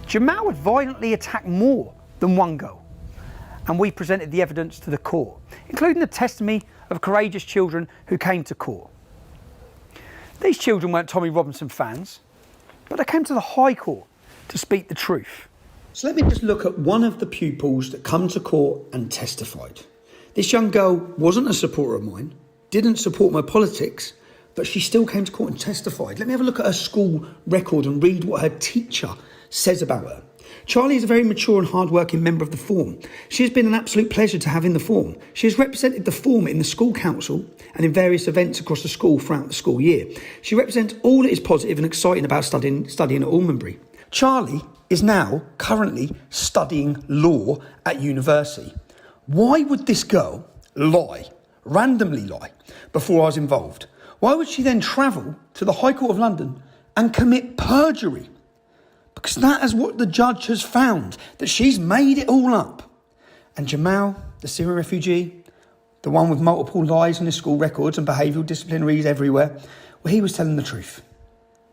Jamal had violently attacked more than one girl. And we presented the evidence to the court, including the testimony of courageous children who came to court. These children weren't Tommy Robinson fans, but they came to the High Court to speak the truth. So let me just look at one of the pupils that come to court and testified. This young girl wasn't a supporter of mine, didn't support my politics, but she still came to court and testified. Let me have a look at her school record and read what her teacher says about her. Charlie is a very mature and hard-working member of the Forum. She has been an absolute pleasure to have in the Forum. She has represented the Forum in the school council and in various events across the school throughout the school year. She represents all that is positive and exciting about studying at Almonbury. Charlie is now currently studying law at university. Why would this girl randomly lie, before I was involved? Why would she then travel to the High Court of London and commit perjury? Because that is what the judge has found, that she's made it all up. And Jamal, the Syrian refugee, the one with multiple lies on his school records and behavioural disciplinaries everywhere, well, he was telling the truth.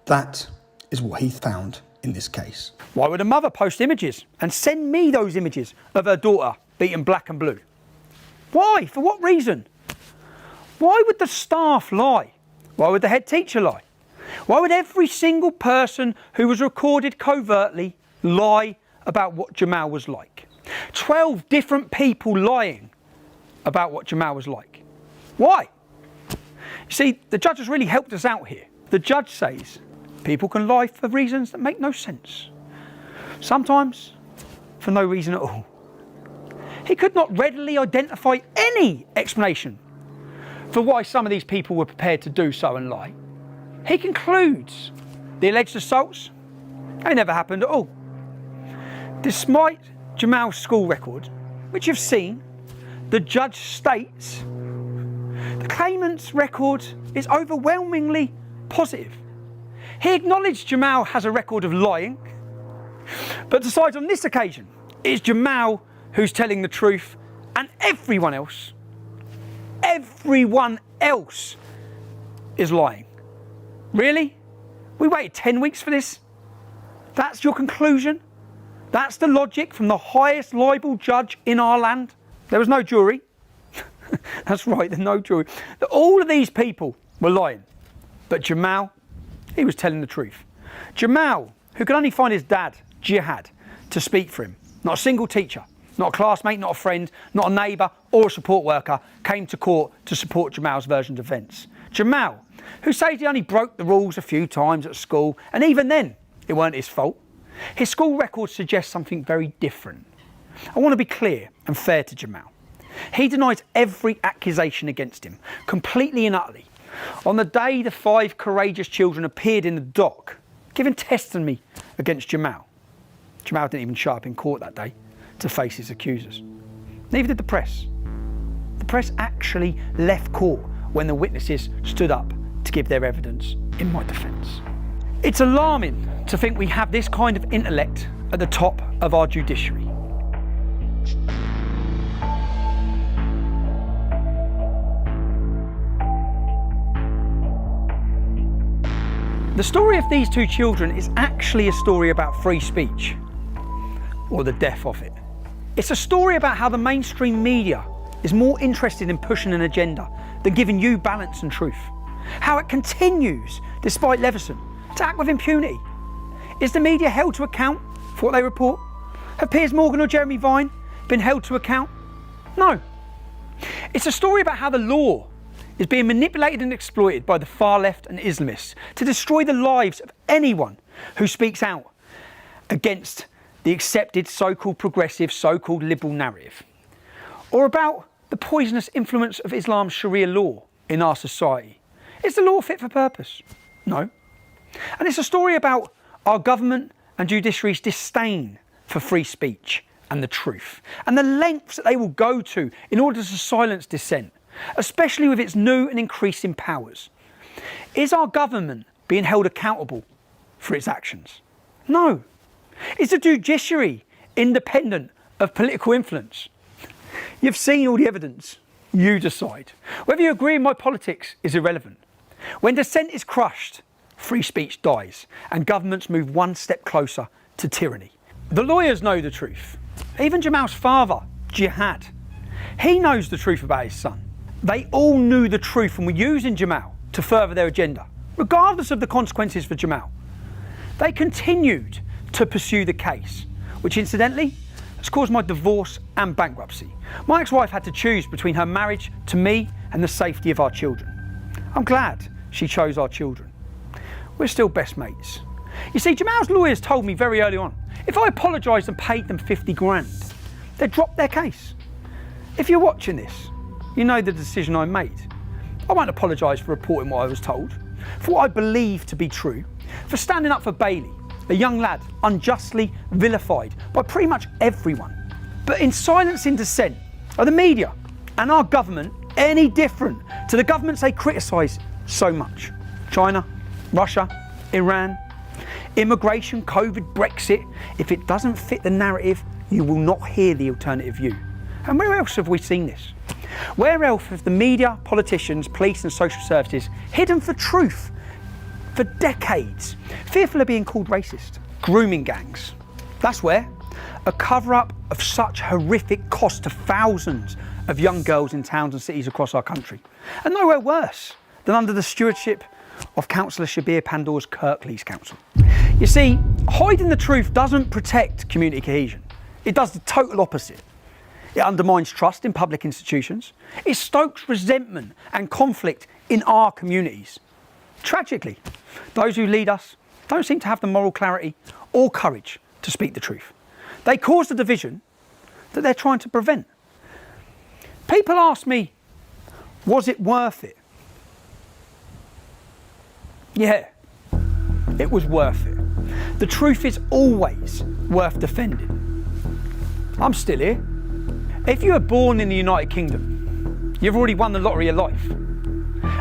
That is what he found in this case. Why would a mother post images and send me those images of her daughter beaten black and blue? Why? For what reason? Why would the staff lie? Why would the head teacher lie? Why would every single person who was recorded covertly lie about what Jamal was like? 12 different people lying about what Jamal was like. Why? You see, the judge has really helped us out here. The judge says people can lie for reasons that make no sense. Sometimes for no reason at all. He could not readily identify any explanation for why some of these people were prepared to do so and lie. He concludes the alleged assaults, they never happened at all. Despite Jamal's school record, which you've seen, the judge states the claimant's record is overwhelmingly positive. He acknowledged Jamal has a record of lying, but decides on this occasion it's Jamal who's telling the truth and everyone else is lying. Really? We waited 10 weeks for this? That's your conclusion? That's the logic from the highest libel judge in our land? There was no jury. That's right, there's no jury. All of these people were lying. But Jamal, he was telling the truth. Jamal, who could only find his dad, Jihad, to speak for him. Not a single teacher, not a classmate, not a friend, not a neighbour or a support worker came to court to support Jamal's version of events. Jamal, who says he only broke the rules a few times at school, and even then, it weren't his fault. His school record suggests something very different. I want to be clear and fair to Jamal. He denies every accusation against him, completely and utterly. On the day the 5 courageous children appeared in the dock, giving testimony against Jamal. Jamal didn't even show up in court that day to face his accusers. Neither did the press. The press actually left court when the witnesses stood up to give their evidence in my defence. It's alarming to think we have this kind of intellect at the top of our judiciary. The story of these 2 children is actually a story about free speech, or the death of it. It's a story about how the mainstream media is more interested in pushing an agenda than giving you balance and truth. How it continues, despite Leveson, to act with impunity. Is the media held to account for what they report? Have Piers Morgan or Jeremy Vine been held to account? No. It's a story about how the law is being manipulated and exploited by the far left and Islamists to destroy the lives of anyone who speaks out against the accepted so-called progressive, so-called liberal narrative. Or about the poisonous influence of Islam's Sharia law in our society. Is the law fit for purpose? No. And it's a story about our government and judiciary's disdain for free speech and the truth, and the lengths that they will go to in order to silence dissent, especially with its new and increasing powers. Is our government being held accountable for its actions? No. Is the judiciary independent of political influence? You've seen all the evidence. You decide. Whether you agree with my politics is irrelevant. When dissent is crushed, free speech dies, and governments move one step closer to tyranny. The lawyers know the truth. Even Jamal's father, Jihad, he knows the truth about his son. They all knew the truth and were using Jamal to further their agenda, regardless of the consequences for Jamal. They continued to pursue the case, which incidentally has caused my divorce and bankruptcy. My ex-wife had to choose between her marriage to me and the safety of our children. I'm glad she chose our children. We're still best mates. You see, Jamal's lawyers told me very early on, if I apologised and paid them 50 grand, they'd drop their case. If you're watching this, you know the decision I made. I won't apologise for reporting what I was told, for what I believe to be true, for standing up for Bailey, a young lad unjustly vilified by pretty much everyone. But in silencing dissent, are the media and our government any different to the governments they criticise so much? China, Russia, Iran, immigration, COVID, Brexit. If it doesn't fit the narrative, you will not hear the alternative view. And where else have we seen this? Where else have the media, politicians, police and social services hidden for truth for decades, fearful of being called racist? Grooming gangs. That's where. A cover-up of such horrific cost to thousands of young girls in towns and cities across our country. And nowhere worse than under the stewardship of Councillor Shabir Pandor's Kirklees Council. You see, hiding the truth doesn't protect community cohesion. It does the total opposite. It undermines trust in public institutions. It stokes resentment and conflict in our communities. Tragically, those who lead us don't seem to have the moral clarity or courage to speak the truth. They cause the division that they're trying to prevent. People ask me, was it worth it? Yeah, it was worth it. The truth is always worth defending. I'm still here. If you were born in the United Kingdom, you've already won the lottery of life.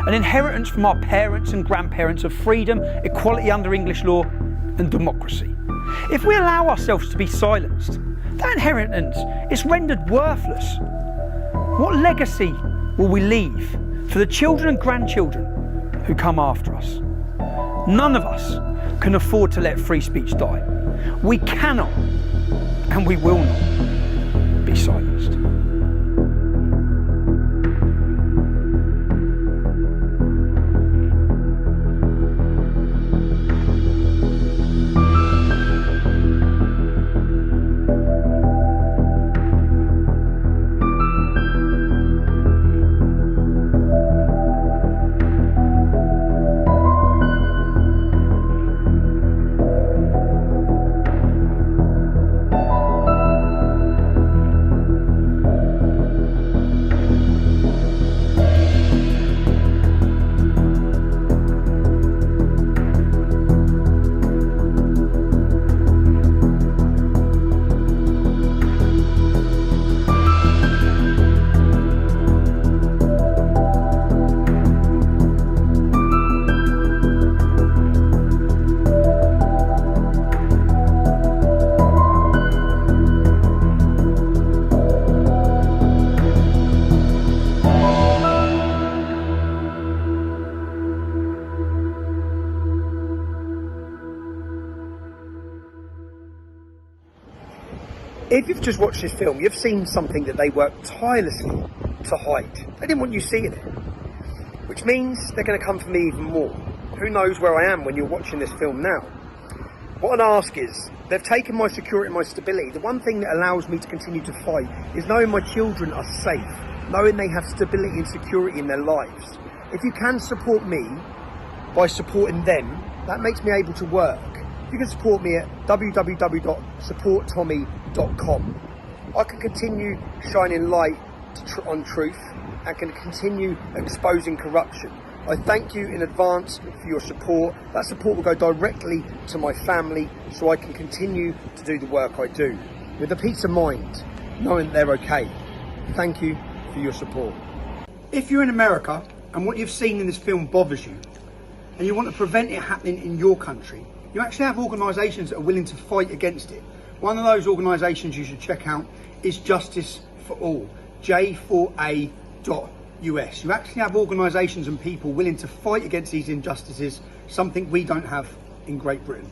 An inheritance from our parents and grandparents of freedom, equality under English law and democracy. If we allow ourselves to be silenced, that inheritance is rendered worthless. What legacy will we leave for the children and grandchildren who come after us? None of us can afford to let free speech die. We cannot, and we will not, be silenced. If you've just watched this film, you've seen something that they worked tirelessly to hide. They didn't want you seeing it, which means they're going to come for me even more. Who knows where I am when you're watching this film now? What I'd ask is, they've taken my security and my stability. The one thing that allows me to continue to fight is knowing my children are safe, knowing they have stability and security in their lives. If you can support me by supporting them, that makes me able to work. You can support me at www.supporttommy.com. I can continue shining light on truth and can continue exposing corruption. I thank you in advance for your support. That support will go directly to my family so I can continue to do the work I do with a peace of mind, knowing they're okay. Thank you for your support. If you're in America and what you've seen in this film bothers you and you want to prevent it happening in your country, you actually have organisations that are willing to fight against it. One of those organisations you should check out is Justice for All, J4A.us. You actually have organisations and people willing to fight against these injustices, something we don't have in Great Britain.